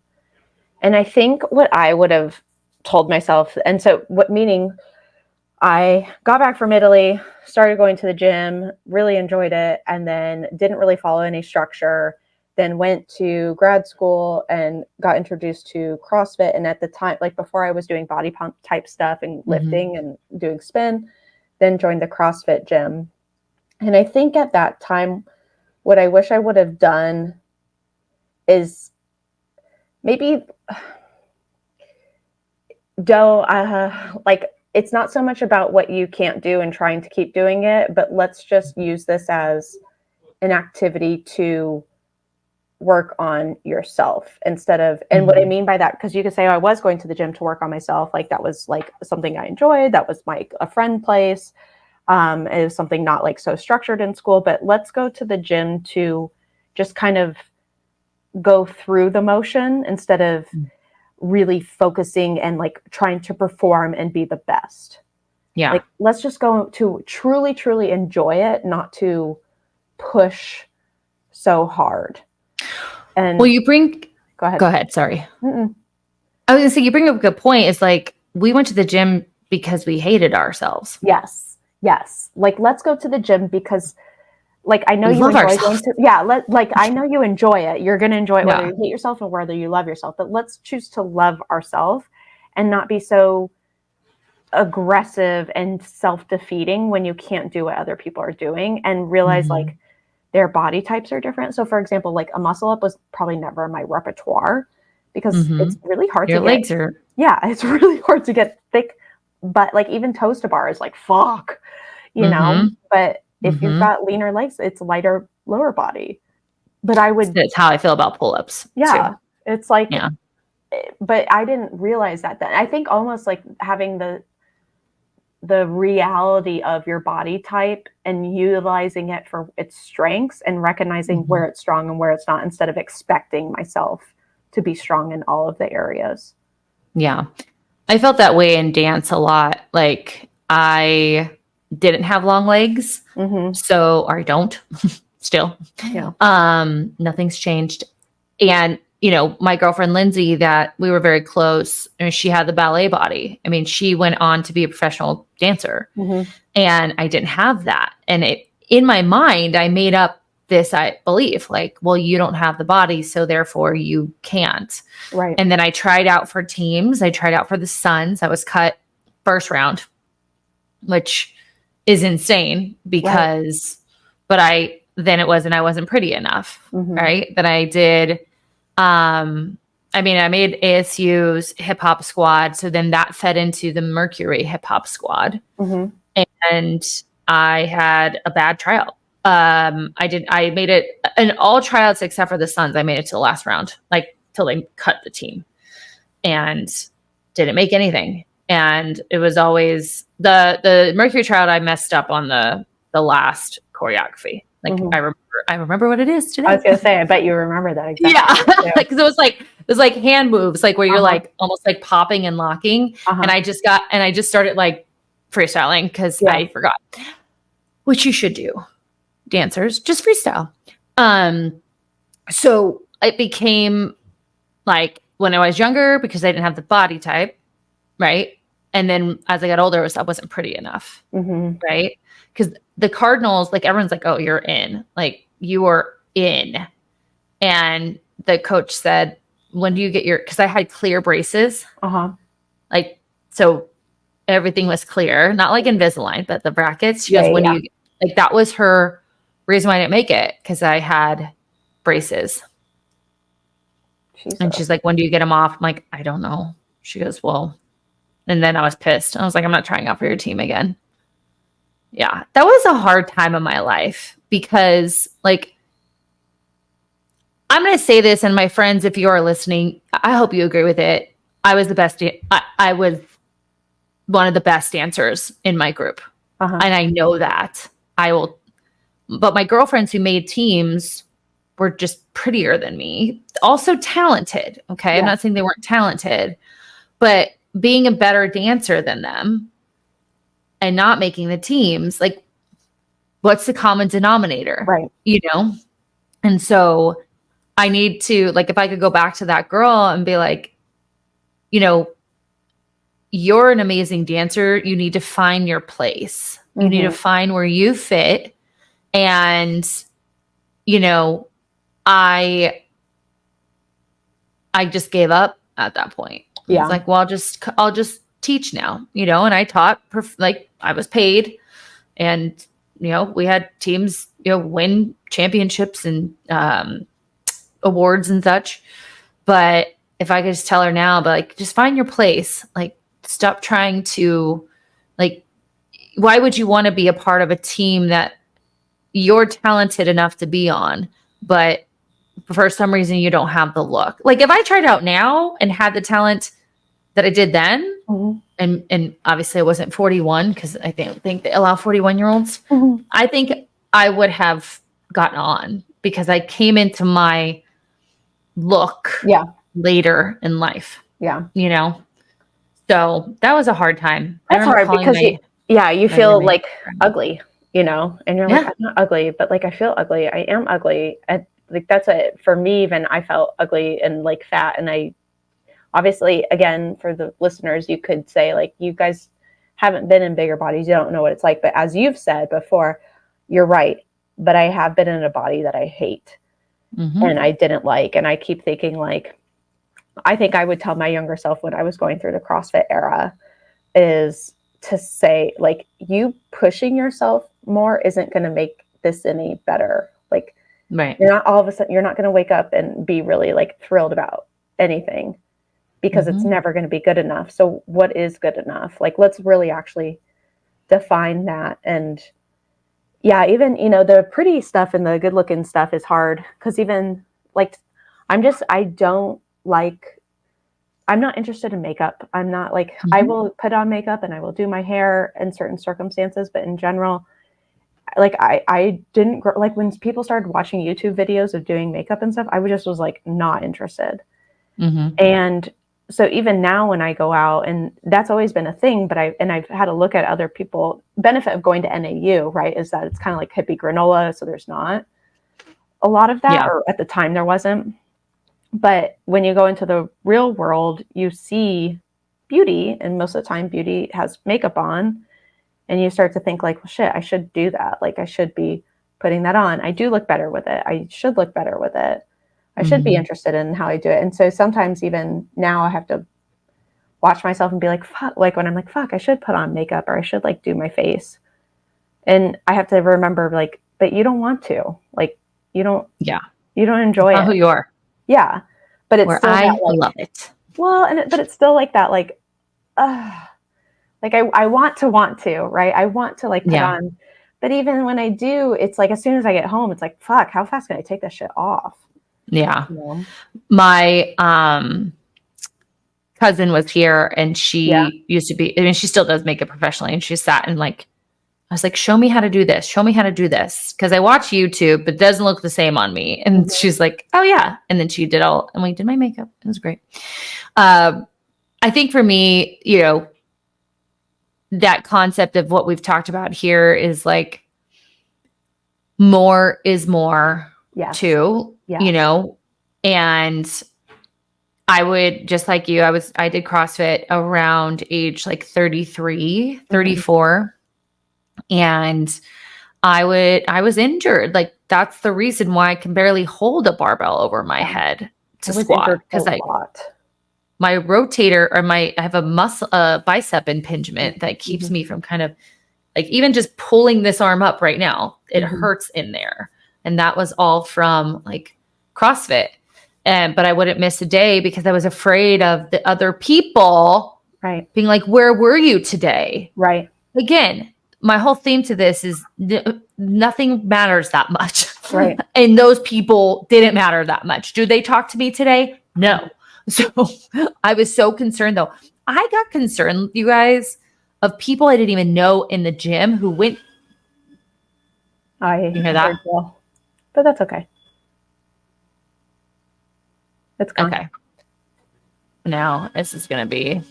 And I think what I would have told myself, and so meaning I got back from Italy, started going to the gym, really enjoyed it, and then didn't really follow any structure. Then went to grad school and got introduced to CrossFit. And at the time, like before I was doing body pump type stuff and lifting and doing spin, then joined the CrossFit gym. And I think at that time, what I wish I would have done is maybe it's not so much about what you can't do and trying to keep doing it, but let's just use this as an activity to work on yourself instead of, and what I mean by that, because you could say, oh, I was going to the gym to work on myself. Like that was like something I enjoyed. That was like a friend place. It was something not like so structured in school, but let's go to the gym to just kind of go through the motion instead of really focusing and like trying to perform and be the best. Yeah. Like, let's just go to truly, truly enjoy it, not to push so hard. And well, you bring, go ahead. Sorry. I was gonna say, you bring up a good point. It's like, we went to the gym because we hated ourselves. Yes. Like, let's go to the gym because like, I know you enjoy going to, I know you enjoy it. You're going to enjoy it whether you hate yourself or whether you love yourself, but let's choose to love ourselves and not be so aggressive and self-defeating when you can't do what other people are doing, and realize like their body types are different. So for example, like a muscle up was probably never in my repertoire because it's really hard Your to legs get, are. yeah, it's really hard to get thick, but like even toes to bar is like, fuck, you know, but if you've got leaner legs, it's lighter lower body. But I would, That's how I feel about pull-ups. yeah, too. it's like, Yeah. but I didn't realize that then. I think almost like having the reality of your body type and utilizing it for its strengths and recognizing where it's strong and where it's not, instead of expecting myself to be strong in all of the areas. Yeah. I felt that way in dance a lot. Like I didn't have long legs. So, or I don't still. Yeah. Nothing's changed. And, you know, my girlfriend, Lindsay, that we were very close, and she had the ballet body. I mean, she went on to be a professional dancer, and I didn't have that. And in my mind, I made up this belief like, well, you don't have the body, so therefore you can't. Right. And then I tried out for teams. I tried out for the Suns. I was cut first round, which is insane because, but I wasn't pretty enough, right? That I did. I mean, I made ASU's hip hop squad. So then that fed into the Mercury hip hop squad. And I had a bad tryout. I made it in all tryouts except for the Suns. I made it to the last round, like till they cut the team, and didn't make anything. And it was always the Mercury tryout. I messed up on the last choreography. Like I remember what it is today. I was gonna say, I bet you remember that exactly. Yeah, because it was like hand moves, like where you're like almost like popping and locking. And I just started like freestyling because I forgot, which you should do, dancers, just freestyle. So it became like when I was younger, because I didn't have the body type, right? And then as I got older, I wasn't pretty enough, right? Because the Cardinals, like everyone's like, oh, you're in, like you are in. And the coach said, when do you get because I had clear braces. Like, so everything was clear, not like Invisalign, but the brackets. She goes, when do you, like, that was her reason why I didn't make it, because I had braces. And she's like, when do you get them off? I'm like, I don't know. She goes, well, and then I was pissed. I was like, I'm not trying out for your team again. Yeah, that was a hard time of my life because, like, I'm going to say this, and my friends, if you are listening, I hope you agree with it. I was the best. I was one of the best dancers in my group. And I know that but my girlfriends who made teams were just prettier than me. Also talented. Okay. I'm not saying they weren't talented, but being a better dancer than them and not making the teams, like, what's the common denominator? Right. You know? And so I need to, like, if I could go back to that girl and be like, you know, you're an amazing dancer. You need to find your place. You need to find where you fit. And, you know, I just gave up at that point. Yeah. It's like, well, I'll just teach now, you know, and I taught, like, I was paid, and, you know, we had teams, you know, win championships and awards and such. But if I could just tell her now, but like, just find your place, like, stop trying to, like, why would you want to be a part of a team that you're talented enough to be on, but for some reason you don't have the look? Like, if I tried out now and had the talent that I did then, and obviously I wasn't 41, because I think they allow 41-year-olds. I think I would have gotten on, because I came into my look later in life. Yeah. You know? So that was a hard time. That's hard because you feel like ugly, you know, and you're like, I'm not ugly, but like, I feel ugly. I am ugly. And like, that's it for me. Even I felt ugly and like fat. And I obviously, again, for the listeners, you could say like, you guys haven't been in bigger bodies. You don't know what it's like. But as you've said before, you're right. But I have been in a body that I hate and I didn't like. And I keep thinking like, I think I would tell my younger self when I was going through the CrossFit era is to say, like, you pushing yourself more isn't going to make this any better. Like, Right. you're not all of a sudden, you're not going to wake up and be really like thrilled about anything because it's never going to be good enough. So what is good enough? Like, let's really actually define that. And yeah, even, you know, the pretty stuff and the good looking stuff is hard because even like, I don't like, I'm not interested in makeup. I'm not like, I will put on makeup and I will do my hair in certain circumstances, but in general, like I didn't like when people started watching YouTube videos of doing makeup and stuff, I just was like not interested. And so even now when I go out, and that's always been a thing, but I've had to look at other people. Benefit of going to NAU, right, is that it's kind of like hippie granola, so there's not a lot of that, or at the time there wasn't. But when you go into the real world, you see beauty, and most of the time beauty has makeup on, and you start to think like, well, shit, I should do that. Like I should be putting that on. I do look better with it. I should look better with it. I should be interested in how I do it. And so sometimes even now I have to watch myself and be like, fuck, like when I'm like, fuck, I should put on makeup or I should like do my face. And I have to remember like, but you don't want to, like, you don't enjoy Not it. who you are. Yeah. But it's Where still I that, like, love it. well, but it's still like that, like I want to, right? I want to like put on, but even when I do, it's like, as soon as I get home, it's like, fuck, how fast can I take this shit off? Yeah. You know? My cousin was here and she used to be, I mean, she still does makeup professionally, and she sat and like, I was like, show me how to do this. Show me how to do this. Cause I watch YouTube, but it doesn't look the same on me. And she's like, oh yeah. And then she did and we did my makeup. It was great. I think for me, you know, that concept of what we've talked about here is like, more is more too, you know, and I would, just like you, I did CrossFit around age like 33, 34. And I was injured. Like that's the reason why I can barely hold a barbell over my head to squat. Because my rotator or I have a bicep impingement that keeps me from kind of like even just pulling this arm up right now, it hurts in there. And that was all from like CrossFit. But I wouldn't miss a day because I was afraid of the other people being like, where were you today? Right. Again, my whole theme to this is nothing matters that much. Right. And those people didn't matter that much. Do they talk to me today? No. So I was so concerned though. I got concerned, you guys, of people I didn't even know in the gym who went. You hear that? Well, but that's okay. It's gone. Okay. Now this is going to be.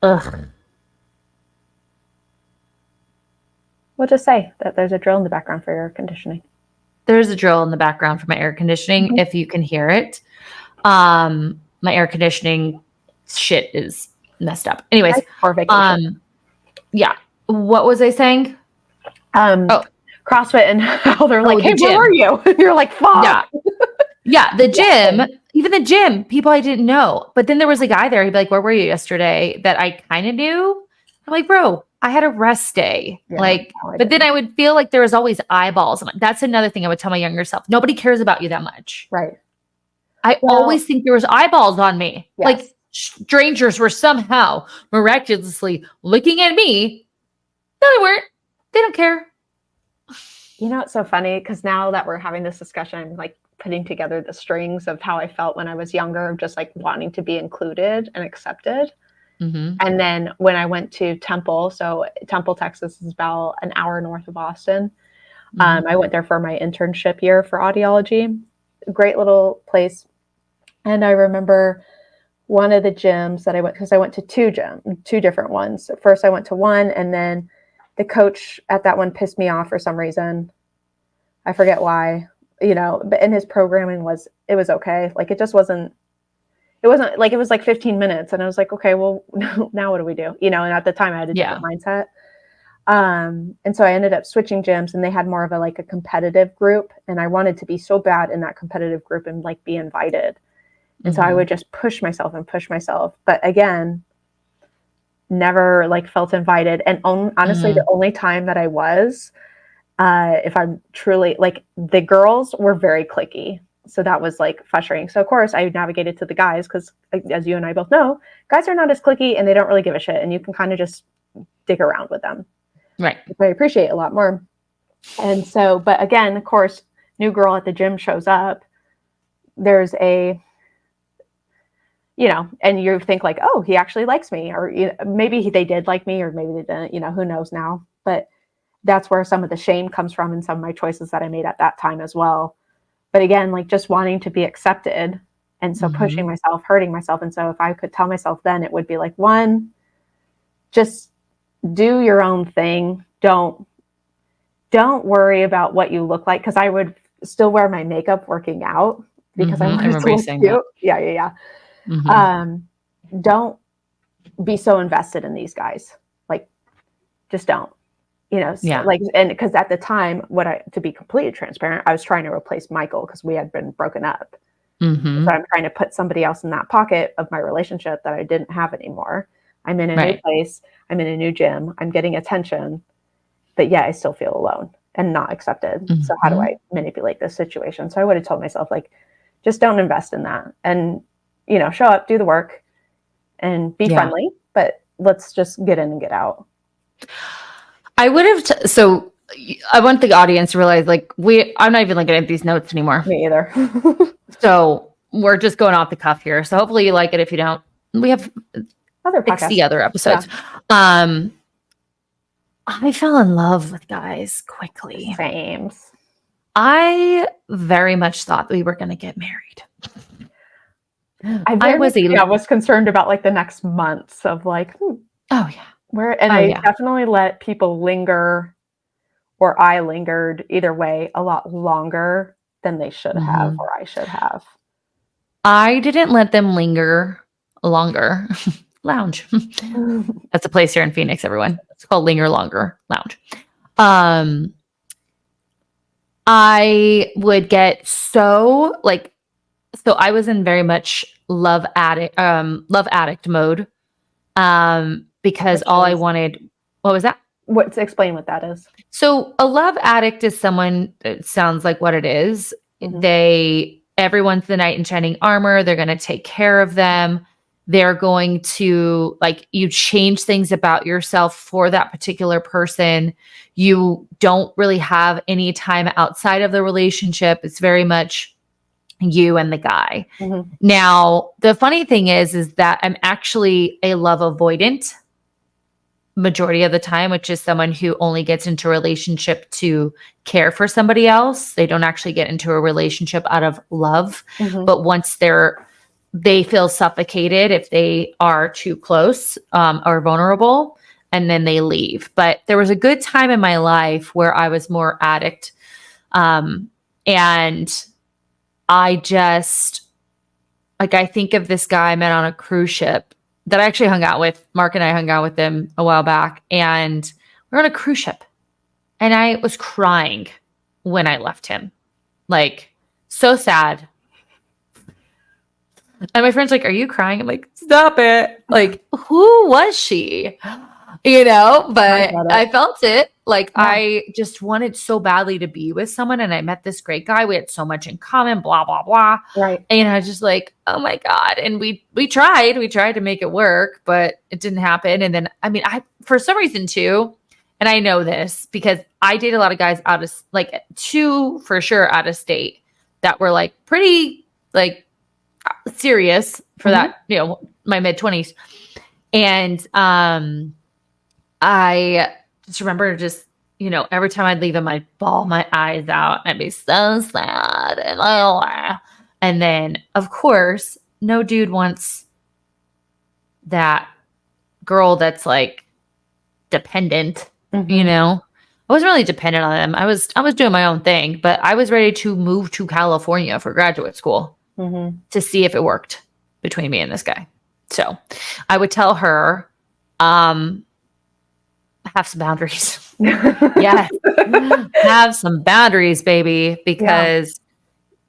Ugh. We'll just say that there's a drill in the background for air conditioning. There's a drill in the background for my air conditioning, if you can hear it. My air conditioning shit is messed up. Anyways, for vacation. Yeah. What was I saying? CrossFit and how they're like, hey, the where were you? And you're like, fuck. Yeah. Yeah. The gym, even the gym, people I didn't know. But then there was a guy there. He'd be like, where were you yesterday? That I kind of knew. I'm like, bro, I had a rest day. But then I would feel like there was always eyeballs. That's another thing I would tell my younger self. Nobody cares about you that much. Right. I always think there was eyeballs on me. Yes. Like strangers were somehow miraculously looking at me. No, they weren't. They don't care. You know, it's so funny because now that we're having this discussion, I'm like putting together the strings of how I felt when I was younger, of just like wanting to be included and accepted. And then when I went to Temple, so Temple, Texas is about an hour north of Austin. I went there for my internship year for audiology. Great little place. And I remember one of the gyms that I went, because I went to two different ones. First I went to one, and then the coach at that one pissed me off for some reason. I forget why, you know, but in his programming it was okay. Like it wasn't like, it was like 15 minutes and I was like, okay, well now what do we do? You know, and at the time I had a different mindset. And so I ended up switching gyms, and they had more of a competitive group, and I wanted to be so bad in that competitive group and like be invited. And so I would just push myself and push myself. But again, never like felt invited. And honestly, the only time that I was, if I'm truly like, the girls were very cliquey. So that was like frustrating. So of course I navigated to the guys because, as you and I both know, guys are not as cliquey and they don't really give a shit. And you can kind of just dig around with them. Right. Which I appreciate a lot more. And so, but again, of course, new girl at the gym shows up. There's a, and you think like, oh, he actually likes me, or maybe they did like me, or maybe they didn't, who knows now. But that's where some of the shame comes from and some of my choices that I made at that time as well. But again, like just wanting to be accepted. And so pushing myself, hurting myself. And so if I could tell myself then, it would be like, one, just do your own thing. Don't worry about what you look like. Cause I would still wear my makeup working out because I wanted to look cute. Yeah. Don't be so invested in these guys. Like, just don't, like, and because at the time, to be completely transparent, I was trying to replace Michael because we had been broken up. So I'm trying to put somebody else in that pocket of my relationship that I didn't have anymore. I'm in a new place. I'm in a new gym. I'm getting attention, but yeah, I still feel alone and not accepted. So how do I manipulate this situation? So I would have told myself, like, just don't invest in that, and show up, do the work, and be friendly, but let's just get in and get out. I would have, so I want the audience to realize, like, I'm not even looking at these notes anymore. Me either. So we're just going off the cuff here. So hopefully you like it. If you don't, we have other 60 other episodes. Yeah. I fell in love with guys quickly. Same. I very much thought we were going to get married. I was concerned about like the next months of like, I definitely let people linger, or I lingered either way a lot longer than they should have, or I should have. I didn't let them linger longer. Lounge. That's a place here in Phoenix, everyone. It's called Linger Longer Lounge. I would get so I was in very much love addict mode. Because all I wanted, what was that? Explain what that is. So a love addict is someone, it sounds like what it is. Everyone's the knight in shining armor. They're going to take care of them. They're going to, like, you change things about yourself for that particular person. You don't really have any time outside of the relationship. It's very much you and the guy. Now, the funny thing is that I'm actually a love avoidant majority of the time, which is someone who only gets into a relationship to care for somebody else. They don't actually get into a relationship out of love. But once they feel suffocated if they are too close or vulnerable, and then they leave. But there was a good time in my life where I was more addict. And I just, like, I think of this guy I met on a cruise ship that I actually hung out with. Mark and I hung out with him a while back, and we're on a cruise ship. And I was crying when I left him. Like, so sad. And my friend's like, "Are you crying?" I'm like, "Stop it." Like, who was she? But I felt it. Like, I just wanted so badly to be with someone. And I met this great guy. We had so much in common, blah, blah, blah. Right. And I was just like, oh my God. And we tried to make it work, but it didn't happen. And then, I for some reason too, and I know this because I date a lot of guys out of, like, 2 for sure out of state that were like pretty like serious for that, my mid-20s. And I just remember every time I'd leave him, I'd bawl my eyes out. I'd be so sad. And then, of course, no dude wants that girl that's like dependent, I wasn't really dependent on them. I was doing my own thing, but I was ready to move to California for graduate school to see if it worked between me and this guy. So I would tell her, have some boundaries. Yes. Have some boundaries, baby, because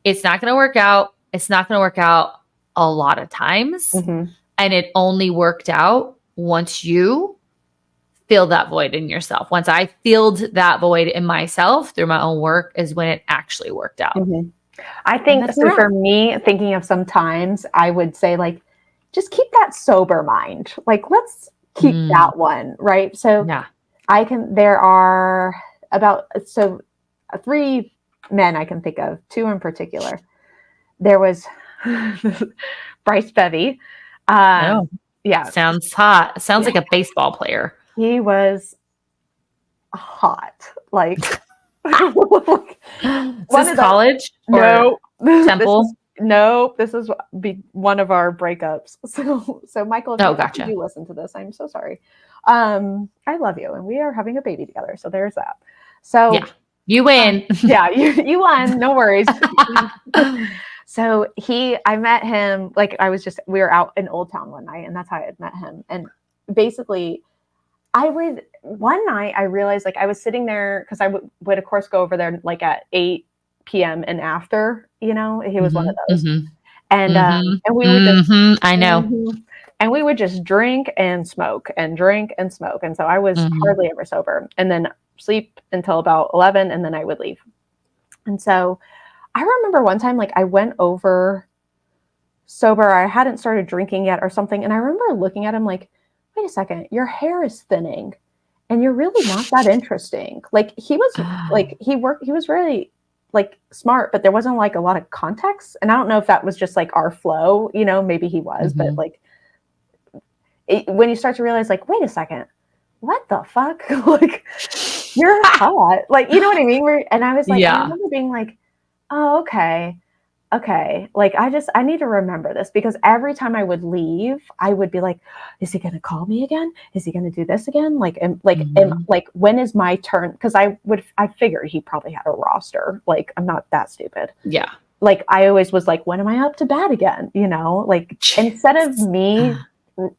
it's not going to work out. It's not going to work out a lot of times. Mhm. And it only worked out once you fill that void in yourself. Once I filled that void in myself through my own work is when it actually worked out. Mhm. I think that's so. a For me, thinking of some times, I would say like, just keep that sober mind. Like, let's keep that one, right? So Yeah. there are three men I can think of, two in particular. There was Bryce Bevy. Oh, Yeah. sounds hot. Sounds like a baseball player. He was hot. Like, Is this college? No. Temple? This is one of our breakups. So Michael, if Gotcha. you listen to this, I'm so sorry. I love you, and we are having a baby together. So there's that. So yeah, you win. You won. No worries. So I met him, like we were out in Old Town one night, and that's how I had met him. And basically one night I realized, like, I was sitting there because I would of course go over there like at 8 p.m. and after, he was one of those. And we would just, I know. And we would just drink and smoke and drink and smoke. And so I was hardly ever sober, and then sleep until about 11, and then I would leave. And so I remember one time, like, I went over sober. I hadn't started drinking yet or something. And I remember looking at him like, wait a second, your hair is thinning and you're really not that interesting. Like, he was like, he was really like smart, but there wasn't like a lot of context. And I don't know if that was just like our flow, maybe he was, but like when you start to realize, like, wait a second, what the fuck? Like, you're hot. Like, you know what I mean? And I was like, I remember being like, oh, okay. Like, I need to remember this, because every time I would leave, I would be like, is he going to call me again? Is he going to do this again? Like, and when is my turn? Cause I figured he probably had a roster. Like, I'm not that stupid. Yeah. Like, I always was like, when am I up to bat again? Like, instead of me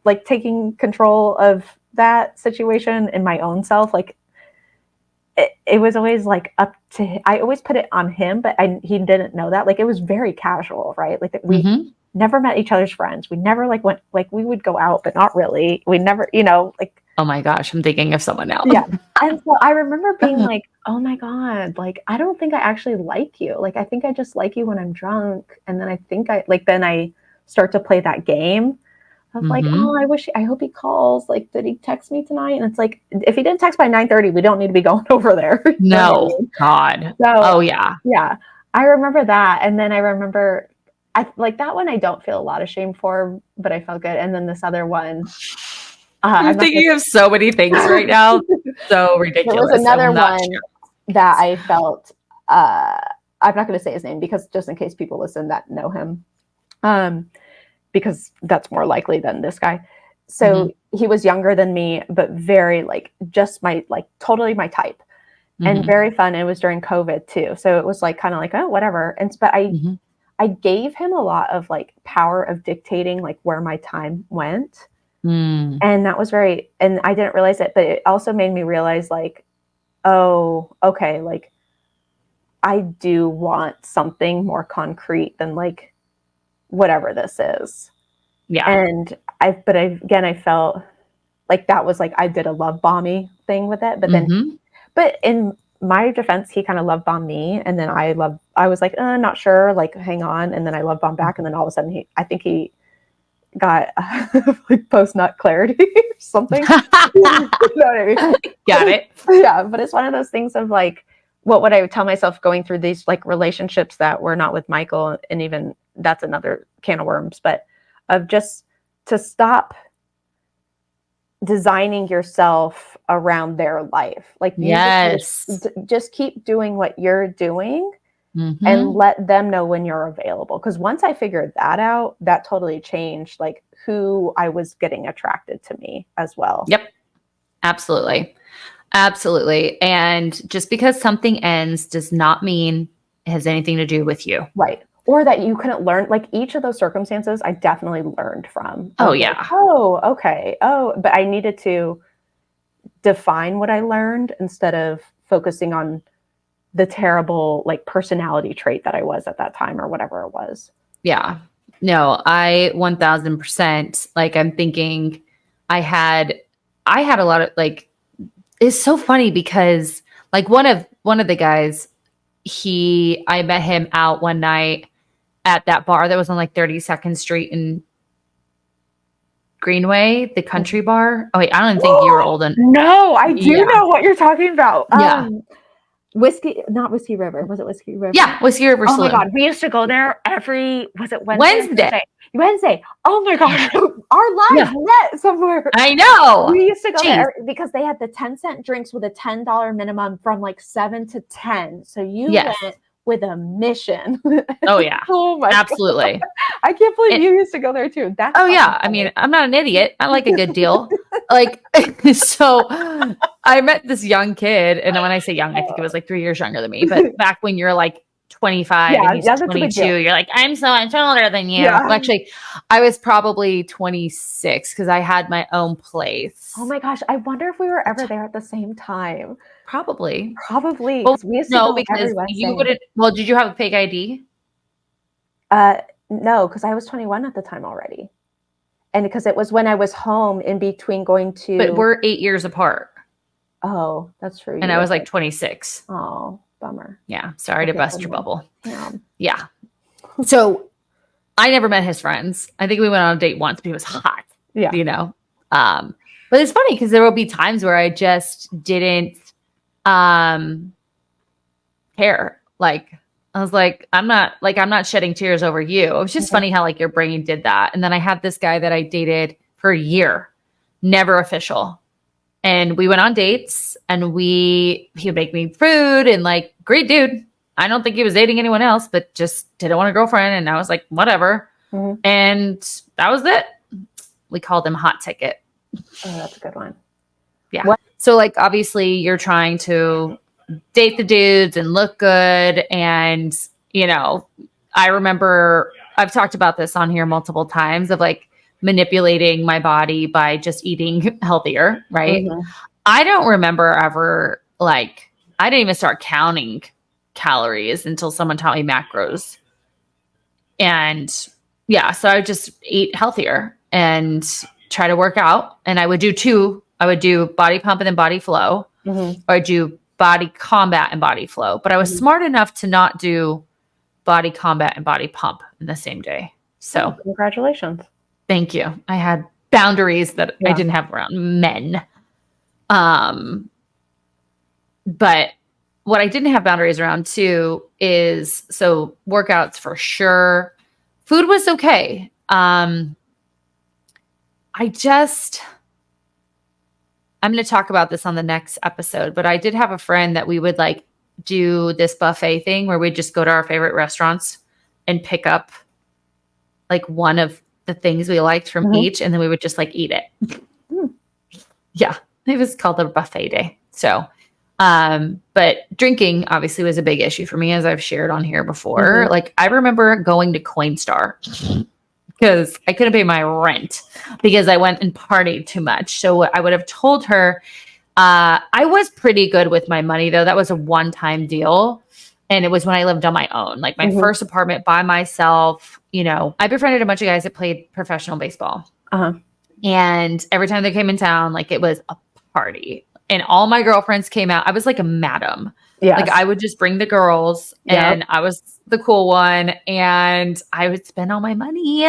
like taking control of that situation in my own self, like, it was always like up to, I always put it on him, but he didn't know that. Like, it was very casual, right? Like, that we never met each other's friends. We never like went, like, we would go out, but not really. We never, like, oh my gosh, I'm thinking of someone else. Yeah. And so I remember being like, oh my God, like, I don't think I actually like you. Like, I think I just like you when I'm drunk. And then then I start to play that game of like, oh, I hope he calls. Like, did he text me tonight? And it's like, if he didn't text by 9:30, we don't need to be going over there. No, God. So, oh yeah. Yeah. I remember that. And then I remember, like, that one I don't feel a lot of shame for, but I felt good. And then this other one. I'm thinking of so many things right now. So ridiculous. There was another one that I felt, I'm not going to say his name, because just in case people listen that know him. Because that's more likely than this guy. So he was younger than me, but very like just totally my type, and very fun. It was during COVID too. So it was like kind of like, oh, whatever. But I gave him a lot of like power of dictating like where my time went. And that was and I didn't realize it, but it also made me realize, like, oh, okay. Like, I do want something more concrete than like, whatever this is. Yeah. And I felt like that was like, I did a love bomby thing with it, but then, but in my defense, he kind of love bombed me. And then I was like, not sure, like, hang on. And then I love bombed back. And then all of a sudden I think he got like post nut clarity or something. You know what I mean? Got it. Yeah. But it's one of those things of like, what would I tell myself going through these like relationships that were not with Michael, and even that's another can of worms, but of just to stop designing yourself around their life. Like, just keep doing what you're doing and let them know when you're available. Because once I figured that out, that totally changed like who I was getting attracted to me as well. Yep. Absolutely. Absolutely. And just because something ends does not mean it has anything to do with you. Right. Or that you couldn't learn, like, each of those circumstances I definitely learned from. Oh, yeah. Like, oh, okay. Oh, but I needed to define what I learned instead of focusing on the terrible like personality trait that I was at that time or whatever it was. Yeah. No, I 1000%, like, I'm thinking I had a lot of, like, it's so funny because like one of the guys, I met him out one night at that bar that was on like 32nd Street in Greenway, the country bar. Oh wait, I don't even think you were old enough. No, I do Yeah. know what you're talking about. Yeah. Not Whiskey River. Was it Whiskey River? Yeah, Whiskey River Oh my Saloon. God, we used to go there was it Wednesday? or Wednesday. Thursday? Wednesday. Oh my God, our lives met somewhere. I know. We used to go Jeez. there because they had the 10-cent drinks with a $10 minimum from like 7 to 10. So you went with a mission. Oh yeah. Oh my Absolutely. God. I can't believe you used to go there too. That's yeah. I mean, I'm not an idiot. I like a good deal. Like, so I met this young kid, and when I say young, I think it was like 3 years younger than me. But back when you're like 25 and he's 22, you're like, I'm so much older than you. Yeah. Well, actually, I was probably 26 because I had my own place. Oh my gosh, I wonder if we were ever there at the same time. Probably. Probably. Well, We used to no, go because every Wednesday. you wouldn't. Well, did you have a fake ID? No, because I was 21 at the time already. And because it was when I was home in between going to. But we're 8 years apart. Oh, that's true. And I was like 26. Oh, bummer. Yeah. Sorry to bust your bubble. Yeah. So I never met his friends. I think we went on a date once, but he was hot. Yeah. You know? But it's funny because there will be times where I just didn't care. Like, I was like, I'm not shedding tears over you. It was just funny how like your brain did that. And then I had this guy that I dated for a year, never official. And we went on dates, and he would make me food, and like, great dude. I don't think he was dating anyone else, but just didn't want a girlfriend. And I was like, whatever. Mm-hmm. And that was it. We called him Hot Ticket. Oh, that's a good one. Yeah. So like, obviously you're trying to date the dudes and look good. And, you know, I remember I've talked about this on here multiple times of like manipulating my body by just eating healthier. Right. Mm-hmm. I don't remember ever, like, I didn't even start counting calories until someone taught me macros. And yeah, so I would just eat healthier and try to work out. And I would do two. I would do body pump and then body flow. Mm-hmm. Or I'd do body combat and body flow. But I was smart enough to not do body combat and body pump in the same day. So congratulations. Thank you. I had boundaries that I didn't have around men. But what I didn't have boundaries around too is, so workouts for sure. Food was okay. I'm going to talk about this on the next episode, but I did have a friend that we would like do this buffet thing where we'd just go to our favorite restaurants and pick up like one of the things we liked from each, and then we would just like eat it. Yeah, it was called the buffet day. So, but drinking obviously was a big issue for me, as I've shared on here before. Like, I remember going to Coinstar because I couldn't pay my rent because I went and partied too much. So what I would have told her, I was pretty good with my money though. That was a one-time deal. And it was when I lived on my own, like my first apartment by myself. You know, I befriended a bunch of guys that played professional baseball. And every time they came in town, like it was a party. And all my girlfriends came out. I was like a madam. Yes. Like I would just bring the girls and I was the cool one. And I would spend all my money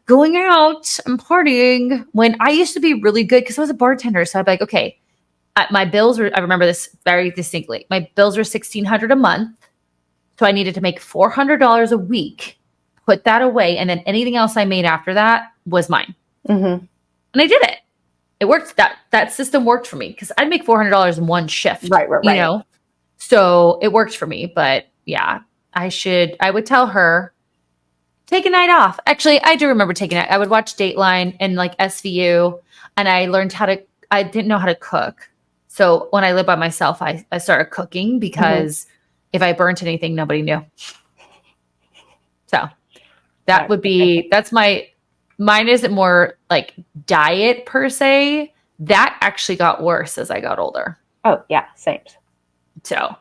going out and partying when I used to be really good because I was a bartender. So I'd be like, okay, my bills were, I remember this very distinctly. My bills were $1,600 a month. So I needed to make $400 a week, put that away. And then anything else I made after that was mine. And I did it. It worked. That system worked for me because I'd make $400 in one shift. Right. You know? So it worked for me. But yeah, I would tell her, take a night off. Actually, I do remember taking it. I would watch Dateline and like SVU, and I learned I didn't know how to cook. So when I lived by myself, I started cooking because if I burnt anything, nobody knew. So that's mine isn't more like diet per se that actually got worse as I got older. Oh yeah, same. So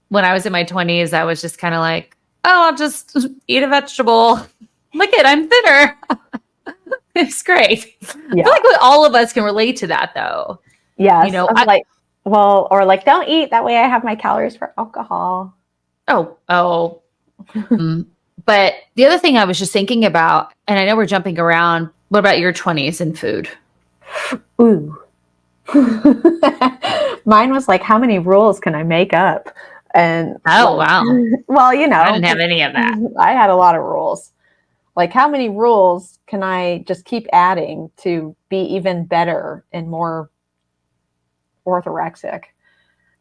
when I was in my 20s, I was just kind of like, oh, I'll just eat a vegetable. Look it, I'm thinner. It's great. I feel like all of us can relate to that though. Yes. You know, or like, don't eat. That way I have my calories for alcohol. Oh. But the other thing I was just thinking about, and I know we're jumping around, what about your 20s and food? Ooh. Mine was like, how many rules can I make up? And wow. Well, you know, I didn't have any of that. I had a lot of rules. Like, how many rules can I just keep adding to be even better and more orthorexic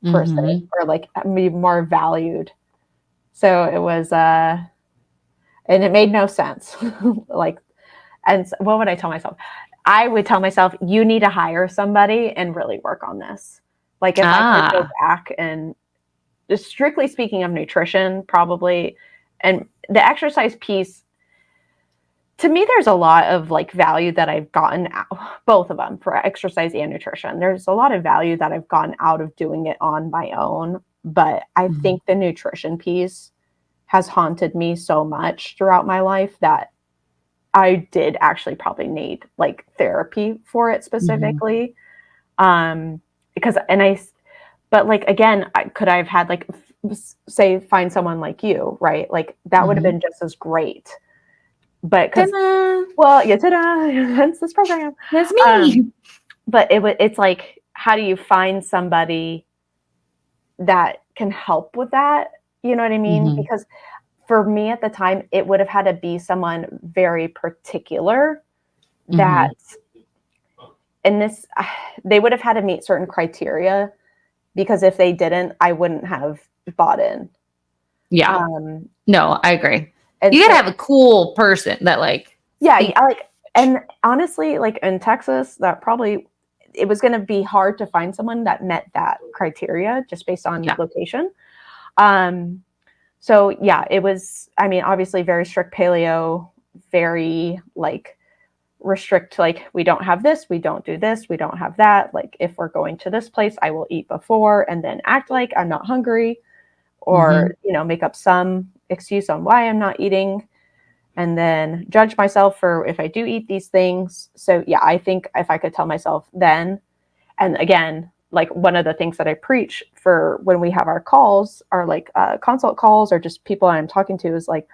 per se, or like be more valued? So it was, and it made no sense. Like, and what would I tell myself? I would tell myself, you need to hire somebody and really work on this. Like, if I could go back and just strictly speaking of nutrition, probably, and the exercise piece, to me, there's a lot of like value that I've gotten out, both of them, for exercise and nutrition. There's a lot of value that I've gotten out of doing it on my own. But I think the nutrition piece has haunted me so much throughout my life that I did actually probably need like therapy for it specifically. But like, again, could I have had like, say, find someone like you, right? Like that would have been just as great. But hence this program. That's me. But it's like, how do you find somebody that can help with that? You know what I mean? Because for me at the time, it would have had to be someone very particular that, and this, they would have had to meet certain criteria, because if they didn't, I wouldn't have bought in. Yeah. No, I agree. You gotta have a cool person that like. Yeah, and honestly, like in Texas, that probably, it was going to be hard to find someone that met that criteria just based on location. So yeah, it was, I mean, obviously very strict paleo, very like restrict, like we don't have this, we don't do this, we don't have that. Like if we're going to this place, I will eat before and then act like I'm not hungry, or, you know, make up some excuse on why I'm not eating, and then judge myself for if I do eat these things. So yeah, I think if I could tell myself then, and again, like one of the things that I preach for when we have our calls, our like consult calls, or just people I'm talking to, is like,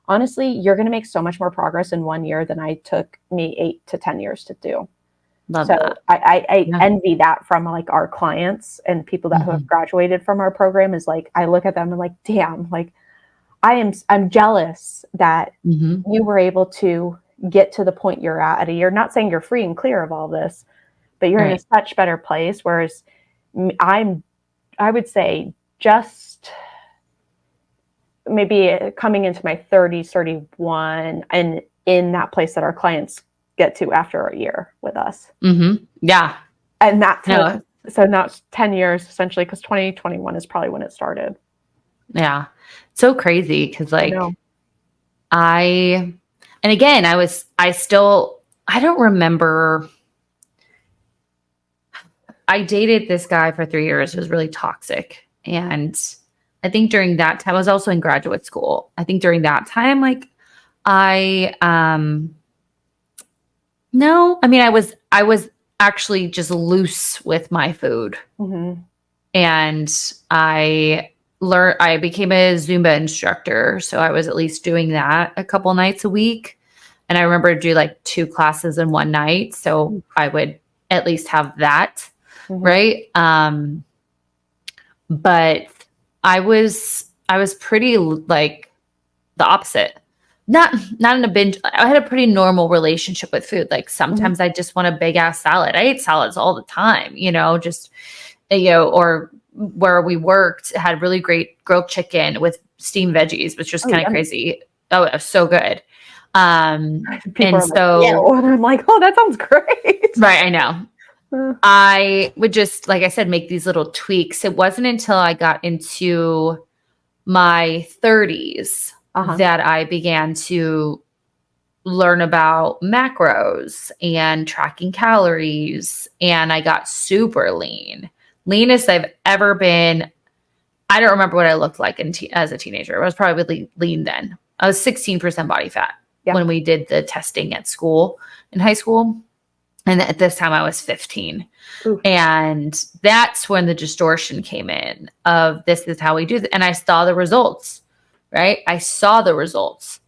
honestly, you're going to make so much more progress in 1 year than I took me 8 to 10 years to do. Love that. I envy that from like our clients and people that who have graduated from our program. Is like, I look at them and like, damn, like I'm jealous that you were able to get to the point you're at a year. Not saying you're free and clear of all this, but you're in a such better place. Whereas I would say just maybe coming into my 30s, 31, and in that place that our clients get to after a year with us. Yeah. And that's so now it's 10 years essentially, because 2021 is probably when it started. Yeah. So crazy. Cause like and again, I don't remember. I dated this guy for 3 years. It was really toxic. And I think during that time, I was also in graduate school. I think during that time, like no, I mean, I was actually just loose with my food. And I became a Zumba instructor. So I was at least doing that a couple nights a week. And I remember do like 2 classes in one night. So I would at least have that. Right. But I was pretty like the opposite. Not in a binge. I had a pretty normal relationship with food. Like sometimes I just want a big ass salad. I ate salads all the time, you know, just, you know, or where we worked had really great grilled chicken with steamed veggies, which was kind of crazy. Oh, it was so good. And so, and I'm like, oh, that sounds great. Right. I know. I would just, like I said, make these little tweaks. It wasn't until I got into my 30s that I began to learn about macros and tracking calories. And I got super lean. Leanest I've ever been. I don't remember what I looked like as a teenager. I was probably lean then. I was 16% body fat when we did the testing at school in high school. And at this time I was 15. Ooh. And that's when the distortion came in of this is how we do it. And I saw the results, right? I saw the results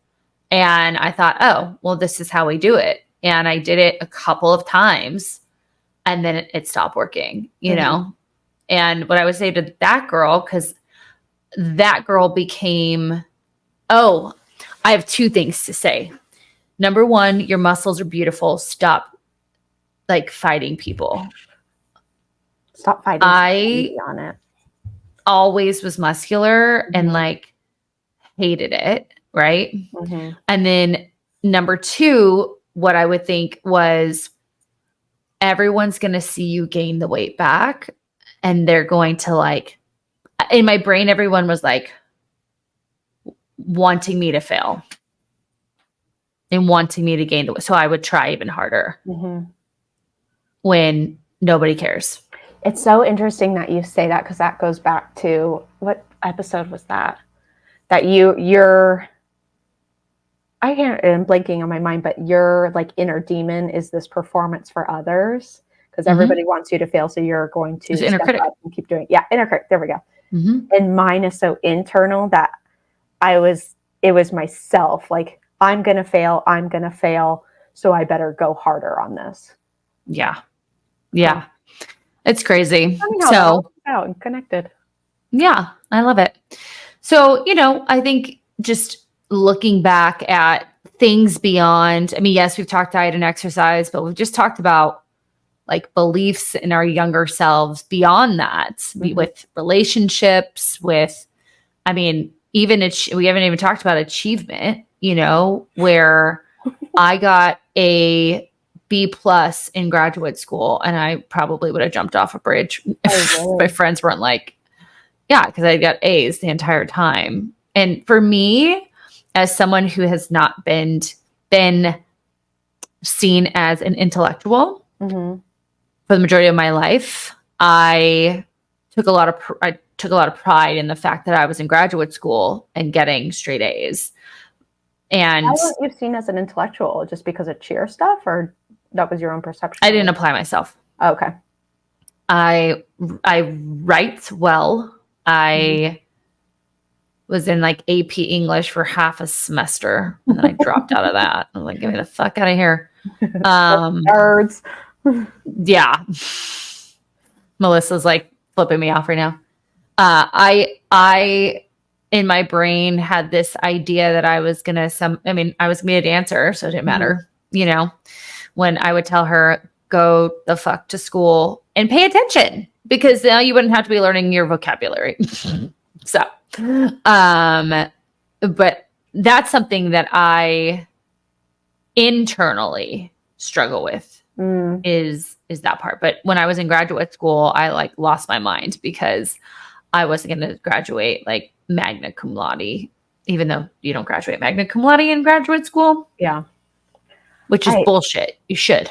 and I thought, oh, well, this is how we do it. And I did it a couple of times and then it stopped working, you know? And what I would say to that girl, because that girl became, I have two things to say. Number one, your muscles are beautiful. Stop like fighting people. Stop fighting. I on it. always was muscular and like hated it. Right. And then number two, what I would think was everyone's going to see you gain the weight back and they're going to like, in my brain, everyone was like wanting me to fail and wanting me to gain the weight. So I would try even harder when nobody cares. It's so interesting that you say that because that goes back to what episode was that? That you're I'm blanking on my mind, but your like inner demon is this performance for others because everybody wants you to fail. So you're going to step up and keep doing it. Yeah, inner critic. There we go. And mine is so internal that it was myself. Like, I'm going to fail. So I better go harder on this. Yeah. Yeah. It's crazy. So out and connected. Yeah, I love it. So, you know, I think just looking back at things beyond, I mean, yes, we've talked diet and exercise, but we've just talked about like beliefs in our younger selves beyond that, with relationships, with, I mean, even we haven't even talked about achievement, you know, where I got a B+ in graduate school and I probably would have jumped off a bridge if my friends weren't like, yeah, because I got A's the entire time. And for me, as someone who has not been seen as an intellectual for the majority of my life, I took a lot of pride in the fact that I was in graduate school and getting straight A's. And how weren't you seen as an intellectual? Just because of cheer stuff, or that was your own perception? I didn't apply myself. Oh, okay. I write well. I was in like AP English for half a semester and then I dropped out of that. I was like, get me the fuck out of here. Nerds. Yeah. Melissa's like flipping me off right now. I in my brain had this idea that I was gonna I was gonna be a dancer, so it didn't matter, you know, when I would tell her, go the fuck to school and pay attention because now you wouldn't have to be learning your vocabulary. So, but that's something that I internally struggle with is that part. But when I was in graduate school, I like lost my mind because I wasn't going to graduate like magna cum laude, even though you don't graduate magna cum laude in graduate school. Yeah. Which is bullshit. You should.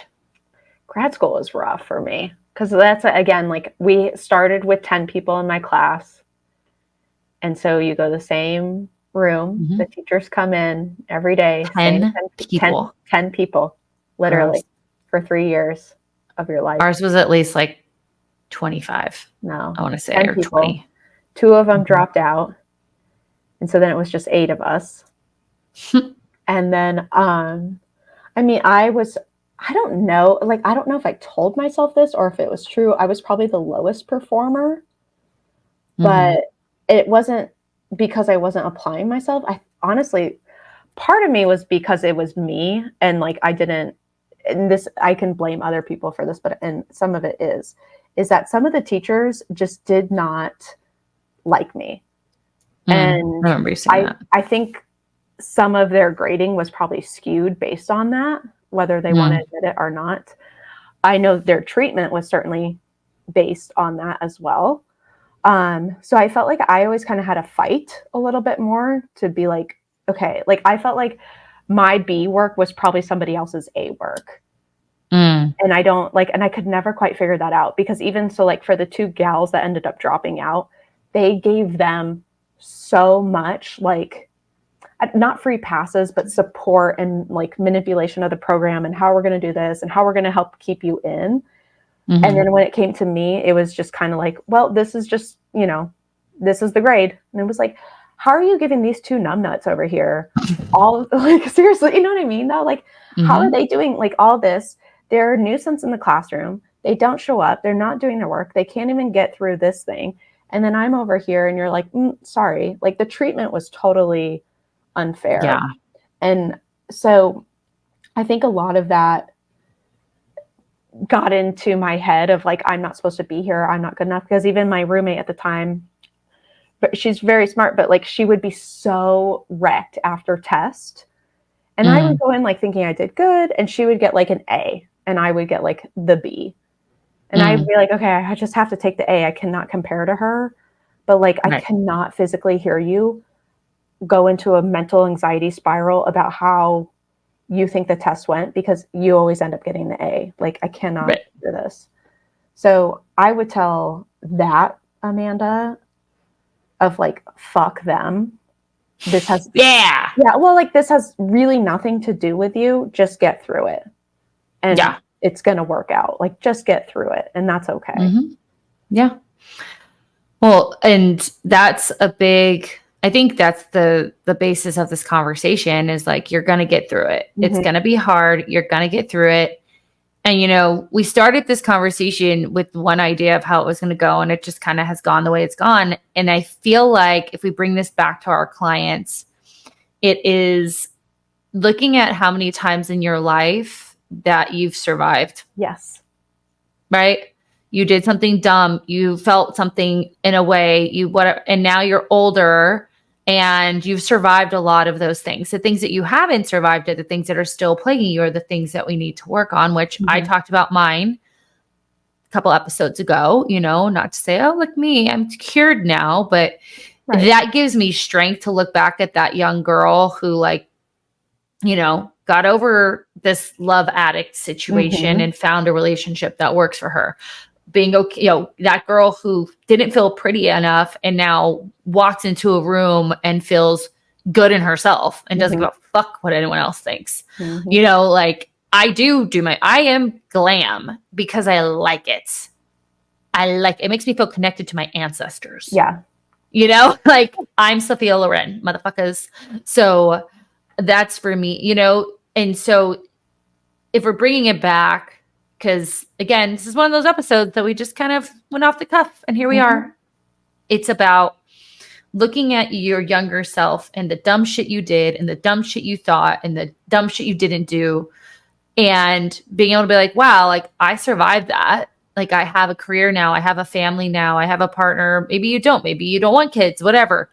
Grad school is rough for me because that's, again, like we started with 10 people in my class. And so you go to the same room. The teachers come in every day. 10 people. 10 people, literally, for 3 years of your life. Ours was at least like 25. No. I want to say, or people. 20. 2 of them dropped out. And so then it was just 8 of us. And then, I mean, I don't know. Like, I don't know if I told myself this or if it was true. I was probably the lowest performer. But it wasn't because I wasn't applying myself. I honestly, part of me was because it was me and like I didn't, and this, I can blame other people for this, but, and some of it is that some of the teachers just did not like me. And I remember you saying that. I think some of their grading was probably skewed based on that, whether they want to admit it or not. I know their treatment was certainly based on that as well. So I felt like I always kind of had to fight a little bit more to be like, okay, like I felt like my B work was probably somebody else's A work. Mm. And I don't like, and I could never quite figure that out, because even so, like for the 2 gals that ended up dropping out, they gave them so much, like not free passes, but support and like manipulation of the program and how we're going to do this and how we're going to help keep you in. Mm-hmm. And then when it came to me, it was just kind of like, well, this is just, you know, this is the grade. And it was like, how are you giving these 2 numbnuts over here all like, seriously, you know what I mean though? Like, how are they doing like all this? They're a nuisance in the classroom. They don't show up. They're not doing their work. They can't even get through this thing. And then I'm over here and you're like, sorry. Like the treatment was totally unfair. Yeah. And so I think a lot of that got into my head of like, I'm not supposed to be here. I'm not good enough. Because even my roommate at the time, but she's very smart, but like she would be so wrecked after test. And I would go in like thinking I did good, and she would get like an A and I would get like the B. And I'd be like, okay, I just have to take the A. I cannot compare to her, but like I cannot physically hear you go into a mental anxiety spiral about how you think the test went, because you always end up getting the A. Like I cannot do this. So I would tell that Amanda of like, fuck them. This has well, like this has really nothing to do with you. Just get through it. And it's going to work out. Like just get through it. And that's okay. Mm-hmm. Yeah. Well, and that's a big, I think that's the basis of this conversation is like, you're going to get through it. Mm-hmm. It's going to be hard. You're going to get through it. And, you know, we started this conversation with one idea of how it was going to go, and it just kind of has gone the way it's gone. And I feel like if we bring this back to our clients, it is looking at how many times in your life that you've survived. Yes. Right? You did something dumb. You felt something in a way, and now you're older and you've survived a lot of those things. The things that you haven't survived are the things that are still plaguing you, are the things that we need to work on, which I talked about mine a couple episodes ago, you know, not to say, oh, look me, I'm cured now, but that gives me strength to look back at that young girl who, like, you know, got over this love addict situation and found a relationship that works for her. Being okay, you know, that girl who didn't feel pretty enough and now walks into a room and feels good in herself and doesn't give a fuck what anyone else thinks. You know, like I am glam because I like it. It makes me feel connected to my ancestors. Yeah. You know, like I'm Sophia Loren, motherfuckers. So that's for me, you know. And so if we're bringing it back, because again, this is one of those episodes that we just kind of went off the cuff and here we are. It's about looking at your younger self and the dumb shit you did and the dumb shit you thought and the dumb shit you didn't do, and being able to be like, wow, like I survived that. Like I have a career now. I have a family now. I have a partner. Maybe you don't want kids, whatever.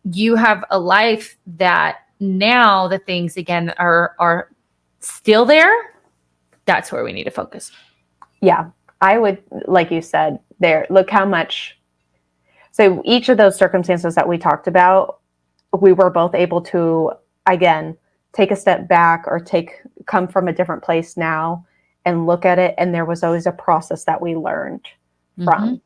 You have a life that now the things again are still there. That's where we need to focus. Yeah. I would, like you said there, look how much. So each of those circumstances that we talked about, we were both able to, again, take a step back or come from a different place now and look at it. And there was always a process that we learned from.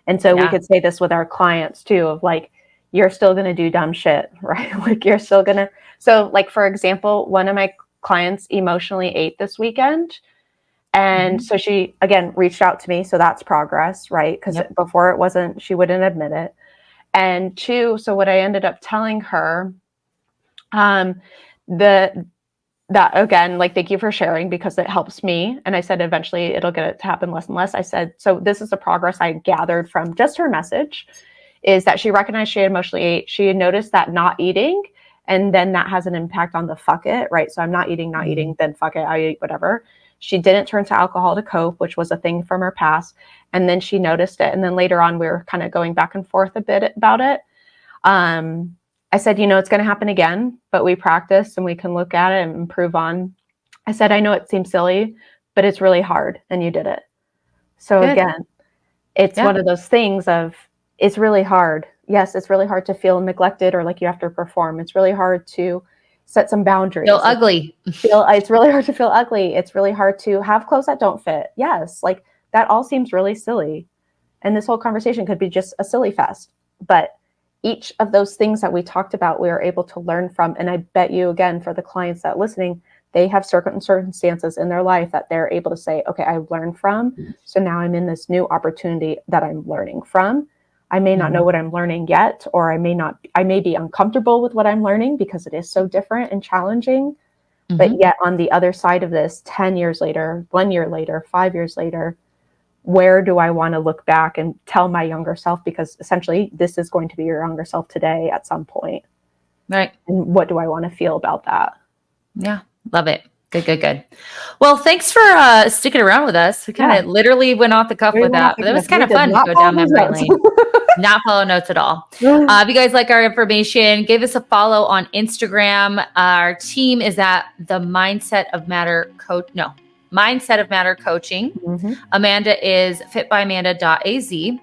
And so we could say this with our clients too, of like, you're still going to do dumb shit, right? Like you're still going to. So like, for example, one of my clients emotionally ate this weekend. And so she, again, reached out to me. So that's progress, right? Because before it wasn't, she wouldn't admit it. And 2, so what I ended up telling her, that again, like, thank you for sharing because it helps me. And I said, eventually it'll get it to happen less and less. I said, so this is the progress I gathered from just her message, is that she recognized she had emotionally ate. She had noticed that not eating, and then that has an impact on the fuck it, right? So I'm not eating, then fuck it, I eat whatever. She didn't turn to alcohol to cope, which was a thing from her past. And then she noticed it. And then later on, we were kind of going back and forth a bit about it. I said, you know, it's going to happen again, but we practice and we can look at it and improve on. I said, I know it seems silly, but it's really hard. And you did it. So again, it's one of those things of, it's really hard. Yes, it's really hard to feel neglected or like you have to perform. It's really hard to set some boundaries. Feel ugly. It's really hard to feel ugly. It's really hard to have clothes that don't fit. Yes, like that all seems really silly. And this whole conversation could be just a silly fest. But each of those things that we talked about, we are able to learn from. And I bet you, again, for the clients that are listening, they have certain circumstances in their life that they're able to say, okay, I learned from. So now I'm in this new opportunity that I'm learning from. I may not know what I'm learning yet, or I may be uncomfortable with what I'm learning because it is so different and challenging. But yet on the other side of this, 10 years later, 1 year later, 5 years later, where do I want to look back and tell my younger self? Because essentially this is going to be your younger self today at some point. Right. And what do I want to feel about that? Yeah. Love it. Good. Well, thanks for sticking around with us. We kind of literally went off the cuff with that, but it was kind of fun to go down memory lane. Not follow notes at all. If you guys like our information, give us a follow on Instagram. Our team is at the Mindset of Matter Coaching. Amanda is fitbyamanda.az.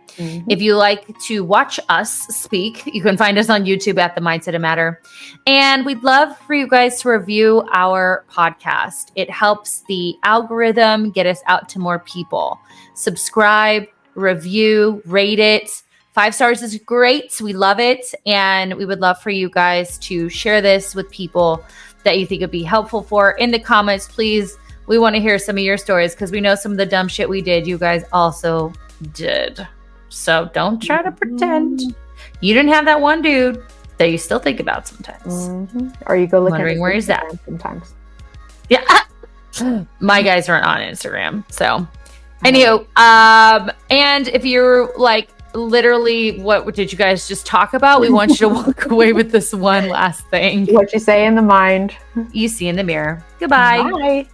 If you like to watch us speak, you can find us on YouTube at the Mindset of Matter. And we'd love for you guys to review our podcast. It helps the algorithm get us out to more people. Subscribe, review, rate it. 5 stars is great. We love it. And we would love for you guys to share this with people that you think would be helpful for. In the comments, please. We want to hear some of your stories because we know some of the dumb shit we did, you guys also did. So don't try to pretend you didn't have that one dude that you still think about sometimes. Or you go look wondering at where he's at sometimes. Yeah. My guys aren't on Instagram. So anywho, and if you're like, literally, what did you guys just talk about? We want you to walk away with this one last thing. What you say in the mind. You see in the mirror. Goodbye. Bye.